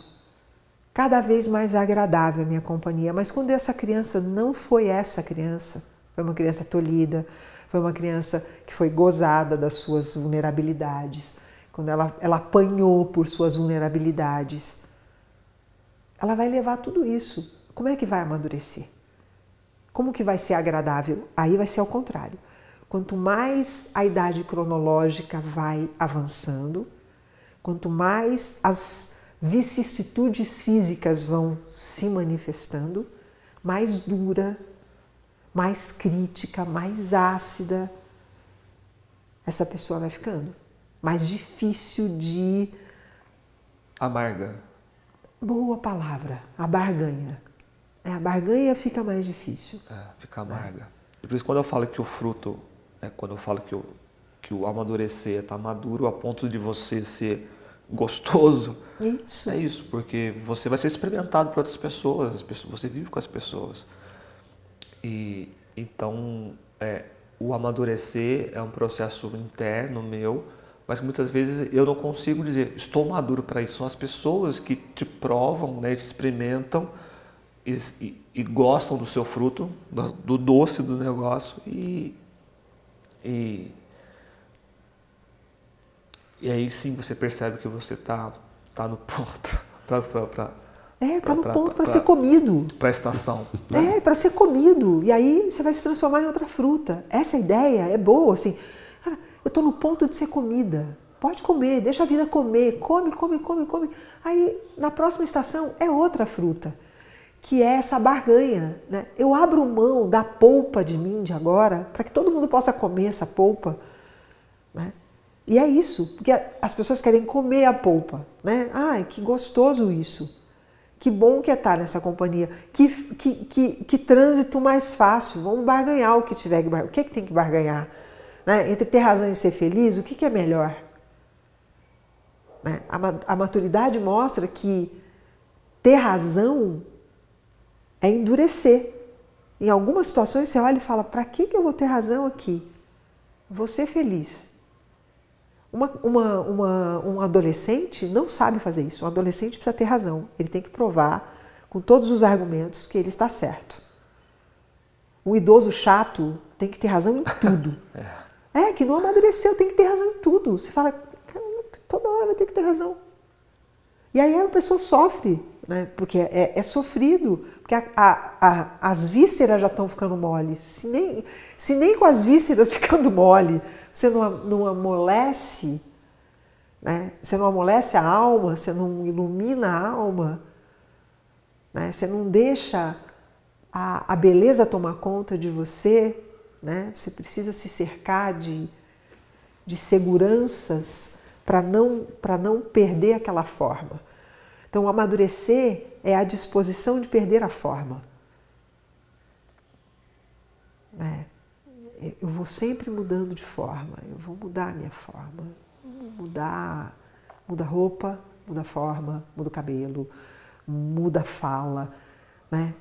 cada vez mais agradável a minha companhia. Mas quando essa criança não foi essa criança, foi uma criança tolhida, foi uma criança que foi gozada das suas vulnerabilidades, quando ela apanhou por suas vulnerabilidades, ela vai levar tudo isso. Como é que vai amadurecer? Como que vai ser agradável? Aí vai ser ao contrário. Quanto mais a idade cronológica vai avançando, quanto mais as vicissitudes físicas vão se manifestando, mais dura, mais crítica, mais ácida essa pessoa vai ficando. Mais difícil de... Amarga. Boa palavra, a barganha. A barganha fica mais difícil. Fica amarga. E por isso quando eu falo que o fruto, quando eu falo que o amadurecer está maduro a ponto de você ser gostoso, isso. É isso, porque você vai ser experimentado por outras pessoas, você vive com as pessoas. E então o amadurecer é um processo interno meu, mas muitas vezes eu não consigo dizer estou maduro para isso. São as pessoas que te provam, né, te experimentam e gostam do seu fruto, do doce do negócio e aí sim você percebe que você tá no ponto tá no ponto para ser comido. Para a estação. Para ser comido. E aí você vai se transformar em outra fruta. Essa ideia é boa, assim. Cara, eu estou no ponto de ser comida. Pode comer, deixa a vida comer. Come. Aí, na próxima estação, é outra fruta, que é essa barganha, né? Eu abro mão da polpa de mim de agora para que todo mundo possa comer essa polpa, né? E é isso, porque as pessoas querem comer a polpa, né? Ai, que gostoso isso. Que bom que é estar nessa companhia. Que trânsito mais fácil. Vamos barganhar o que tiver que barganhar. O que tem que barganhar? Né? Entre ter razão e ser feliz, o que é melhor? Né? A maturidade mostra que ter razão é endurecer. Em algumas situações você olha e fala, para que eu vou ter razão aqui? Vou ser feliz. Um adolescente não sabe fazer isso. Um adolescente precisa ter razão. Ele tem que provar com todos os argumentos que ele está certo. Um idoso chato tem que ter razão em tudo. Que não amadureceu, tem que ter razão em tudo. Você fala, toda hora vai ter que ter razão. E aí a pessoa sofre, né? Porque é sofrido. Porque as vísceras já estão ficando moles. Se nem com as vísceras ficando mole, você não amolece, né? Você não amolece a alma, você não ilumina a alma, né? Você não deixa a beleza tomar conta de você, né? Você precisa se cercar de seguranças para não perder aquela forma. Então, amadurecer é a disposição de perder a forma. Eu vou sempre mudando de forma, eu vou mudar a minha forma, muda a roupa, muda a forma, muda o cabelo, muda a fala, né?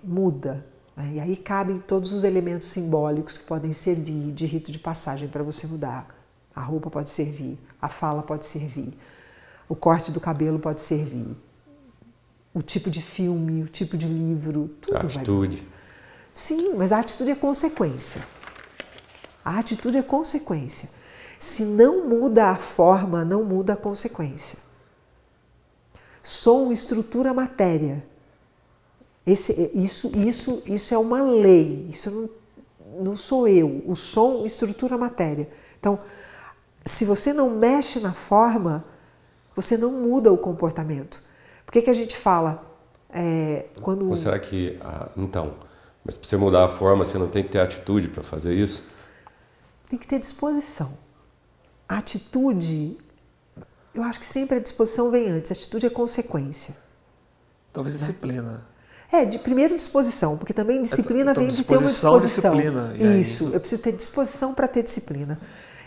Muda. Né? E aí cabem todos os elementos simbólicos que podem servir de rito de passagem para você mudar. A roupa pode servir, a fala pode servir, o corte do cabelo pode servir, o tipo de filme, o tipo de livro, tudo. A atitude. Sim, mas a atitude é consequência. A atitude é consequência. Se não muda a forma, não muda a consequência. Som, estrutura, matéria. Isso é uma lei. Isso não sou eu. O som, estrutura, matéria. Então, se você não mexe na forma, você não muda o comportamento. Por que a gente fala quando... Ou será que... então, mas para você mudar a forma, você não tem que ter atitude para fazer isso? Tem que ter disposição. A atitude, eu acho que sempre a disposição vem antes. A atitude é consequência. Talvez disciplina. Primeiro disposição, porque também disciplina vem de ter uma disposição. Disciplina. Isso, eu preciso ter disposição para ter disciplina.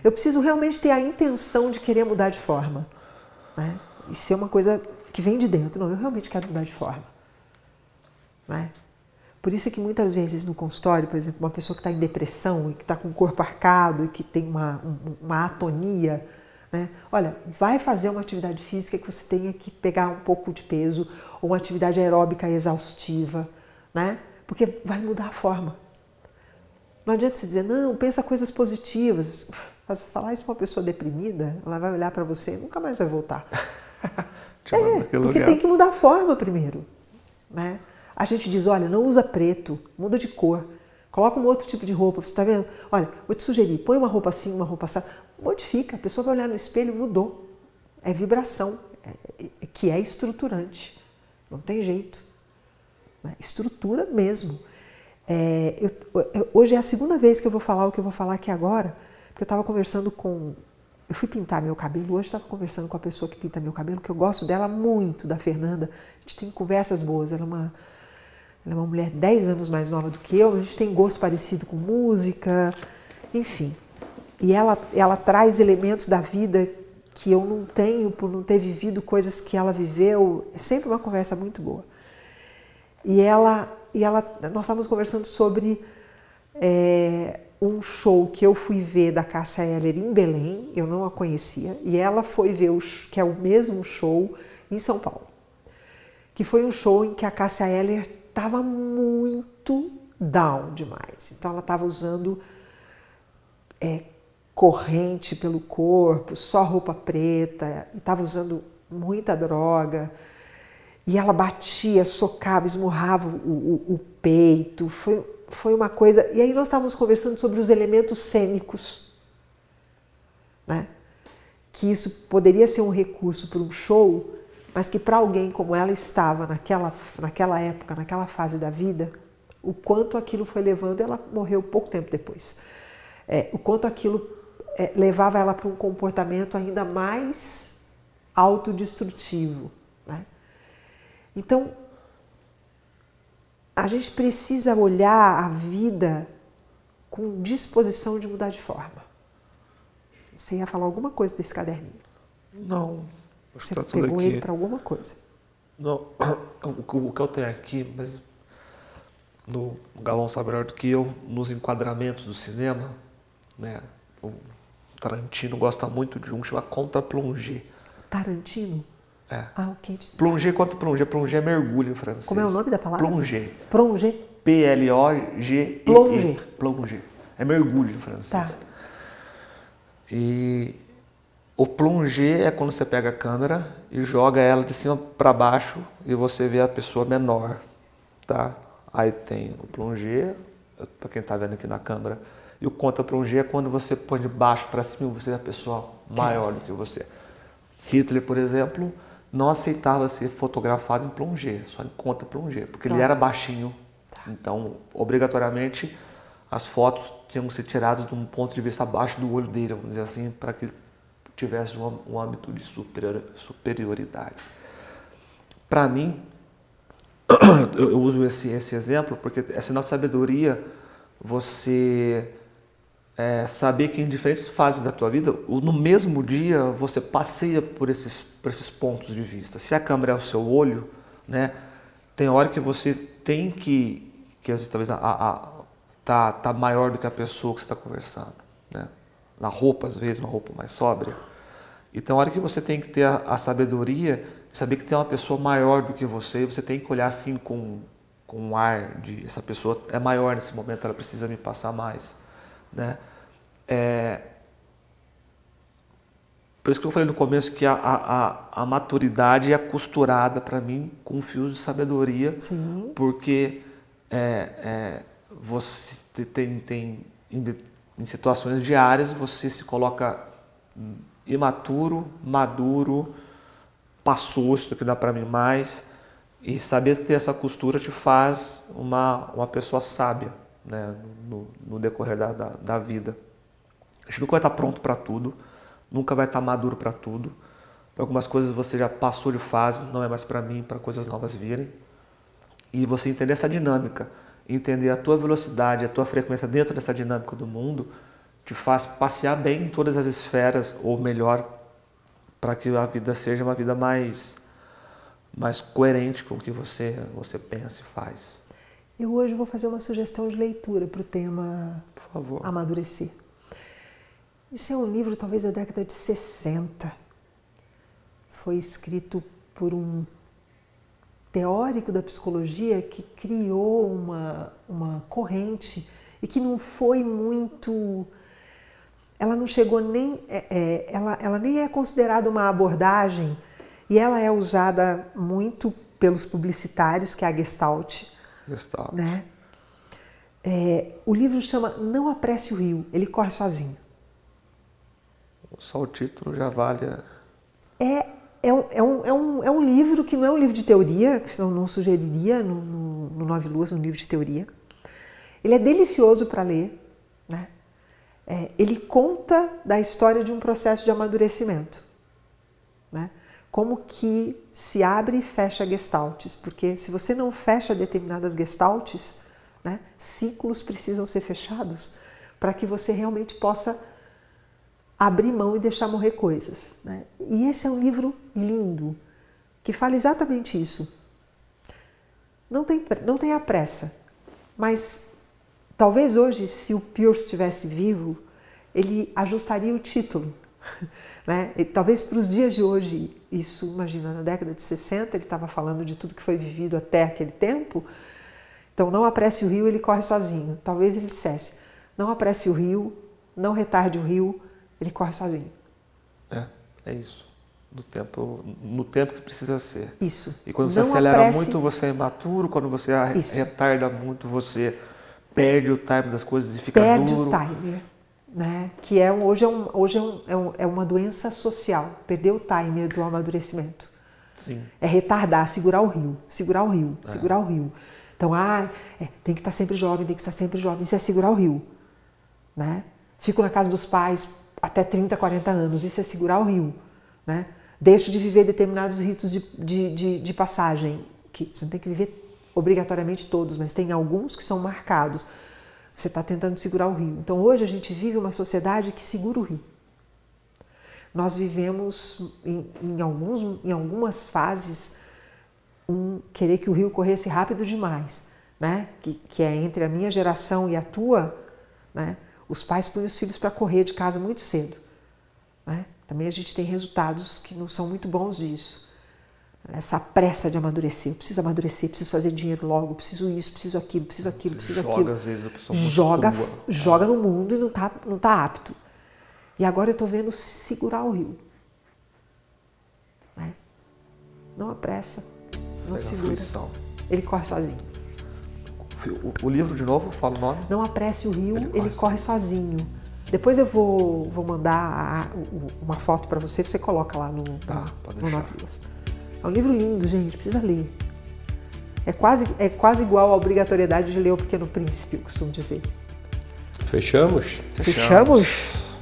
Eu preciso realmente ter a intenção de querer mudar de forma. Né? Isso é uma coisa que vem de dentro. Não, eu realmente quero mudar de forma. Né? Por isso é que muitas vezes no consultório, por exemplo, uma pessoa que está em depressão e que está com o corpo arcado e que tem uma atonia, né? Olha, vai fazer uma atividade física que você tenha que pegar um pouco de peso ou uma atividade aeróbica exaustiva, né? Porque vai mudar a forma. Não adianta você dizer, não, pensa coisas positivas. Falar isso para uma pessoa deprimida, ela vai olhar para você e nunca mais vai voltar. naquele porque lugar. tem que mudar a forma primeiro, né? A gente diz, olha, não usa preto, muda de cor, coloca um outro tipo de roupa, você está vendo? Olha, vou te sugerir, põe uma roupa assim, uma roupa assim, modifica, a pessoa vai olhar no espelho, mudou. É vibração, que é estruturante, não tem jeito, né? Estrutura mesmo. Hoje é a segunda vez que eu vou falar o que eu vou falar aqui agora, porque eu estava conversando com... Eu fui pintar meu cabelo, hoje estava conversando com a pessoa que pinta meu cabelo, que eu gosto dela muito, da Fernanda. A gente tem conversas boas, ela é uma mulher 10 anos mais nova do que eu, a gente tem gosto parecido com música, enfim. E ela traz elementos da vida que eu não tenho, por não ter vivido coisas que ela viveu. É sempre uma conversa muito boa. Nós estávamos conversando sobre um show que eu fui ver da Cássia Eller em Belém, eu não a conhecia, e ela foi ver, que é o mesmo show, em São Paulo. Que foi um show em que a Cássia Eller estava muito down demais. Então ela estava usando corrente pelo corpo, só roupa preta, e estava usando muita droga. E ela batia, socava, esmurrava o peito. Foi uma coisa... E aí nós estávamos conversando sobre os elementos cênicos, né? Que isso poderia ser um recurso para um show, mas que para alguém como ela estava naquela época, naquela fase da vida, o quanto aquilo foi levando, ela morreu pouco tempo depois, o quanto aquilo levava ela para um comportamento ainda mais autodestrutivo, né? Então, a gente precisa olhar a vida com disposição de mudar de forma. Você ia falar alguma coisa desse caderninho? Não. Você tá tudo pegou aqui. ele para alguma coisa? Não. O que eu tenho aqui, mas o Galvão sabe melhor do que eu, nos enquadramentos do cinema, né? O Tarantino gosta muito de um que chama contra-plongée. Tarantino? É. Ah, ok. Plongée contra plongée. Plongée é mergulho em francês. Como é o nome da palavra? Plongée. Plongée. P-L-O-G-E-E. Plongée. Plongée. É mergulho em francês. Tá. E o plongée é quando você pega a câmera e joga ela de cima para baixo e você vê a pessoa menor, tá? Aí tem o plongée, para quem está vendo aqui na câmera, e o contra-plongée é quando você põe de baixo para cima e você vê a pessoa maior do que você. Hitler, por exemplo, não aceitava ser fotografado em plongée, só em contra-plongée, porque ele era baixinho. Então, obrigatoriamente, as fotos tinham que ser tiradas de um ponto de vista abaixo do olho dele, vamos dizer assim, para que tivesse um âmbito de superioridade. Para mim, eu uso esse exemplo porque é sinal de sabedoria você saber que em diferentes fases da tua vida, no mesmo dia, você passeia por esses pontos de vista. Se a câmera é o seu olho, né, tem hora que você tem que às vezes talvez tá maior do que a pessoa que você está conversando, né? Na roupa, às vezes, uma roupa mais sóbria. Então, a hora que você tem que ter a sabedoria, saber que tem uma pessoa maior do que você tem que olhar assim com um ar de essa pessoa é maior nesse momento, ela precisa me passar mais, né? Por isso que eu falei no começo que a maturidade é costurada para mim com fios de sabedoria. Sim. Porque você tem em situações diárias você se coloca imaturo, maduro, passou, isso que dá para mim mais, e saber ter essa costura te faz uma pessoa sábia, né, no decorrer da vida. A gente nunca vai estar pronto para tudo, nunca vai estar maduro para tudo. Algumas coisas você já passou de fase, não é mais para mim, para coisas novas virem. E você entender essa dinâmica, entender a tua velocidade, a tua frequência dentro dessa dinâmica do mundo, te faz passear bem em todas as esferas, ou melhor, para que a vida seja uma vida mais coerente com o que você pensa e faz. Eu hoje vou fazer uma sugestão de leitura para o tema Por favor. Amadurecer. Isso é um livro talvez da década de 60. Foi escrito por um teórico da psicologia que criou uma corrente e que não foi muito... Ela não chegou nem... ela nem é considerada uma abordagem E ela é usada muito pelos publicitários, que é a Gestalt. Gestalt. Né? O livro chama Não Apresse o Rio, ele corre sozinho. Só o título já vale. É um livro que não é um livro de teoria, que senão não sugeriria no Nove Luas, um livro de teoria. Ele é delicioso para ler, né? Ele conta da história de um processo de amadurecimento, né? Como que se abre e fecha gestaltes, porque se você não fecha determinadas gestaltes, né, ciclos precisam ser fechados para que você realmente possa abrir mão e deixar morrer coisas, né? E esse é um livro lindo, que fala exatamente isso. Não tenha pressa, mas talvez hoje, se o Peirce estivesse vivo, ele ajustaria o título, né? E talvez para os dias de hoje, isso, imagina, na década de 60, ele estava falando de tudo que foi vivido até aquele tempo, então não apresse o rio, ele corre sozinho. Talvez ele dissesse, não apresse o rio, não retarde o rio, ele corre sozinho. É isso. No tempo que precisa ser. Isso. E quando você acelera muito, você é imaturo. Quando você retarda muito, você perde o time das coisas e fica duro. Perde o timer, né? Que hoje é uma doença social. Perder o timer do amadurecimento. Sim. É retardar, segurar o rio. Segurar o rio. Então, tem que estar sempre jovem, tem que estar sempre jovem. Isso é segurar o rio, né? Fico na casa dos pais até 30, 40 anos, isso é segurar o rio, né? Deixo de viver determinados ritos de passagem, que você não tem que viver obrigatoriamente todos, mas tem alguns que são marcados. Você está tentando segurar o rio. Então hoje a gente vive uma sociedade que segura o rio. Nós vivemos em algumas fases querer que o rio corresse rápido demais, né? Que é entre a minha geração e a tua, né? Os pais põem os filhos para correr de casa muito cedo, né? Também a gente tem resultados que não são muito bons disso. Essa pressa de amadurecer. Eu preciso amadurecer, preciso fazer dinheiro logo, preciso isso, preciso aquilo, preciso aquilo, preciso aquilo. Às vezes a pessoa joga no mundo e não tá apto. E agora eu estou vendo segurar o rio, né? Não apressa, não segura. Ele corre sozinho. O livro, de novo, fala o nome? Não apresse o rio, ele corre sozinho. Depois eu vou mandar uma foto para você coloca lá no Nove Luas. É um livro lindo, gente, precisa ler. É quase igual à obrigatoriedade de ler O Pequeno Príncipe, eu costumo dizer. Fechamos?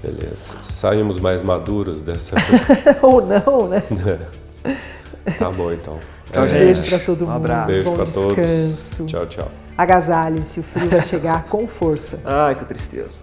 Beleza. Saímos mais maduros dessa... Ou não, né? Tá bom, então. Tchau, gente. Beijo para todo mundo. Um abraço. Beijo Bom para descanso. todos. Tchau, tchau. Agasalhe-se, o frio vai chegar com força. Ai, que tristeza.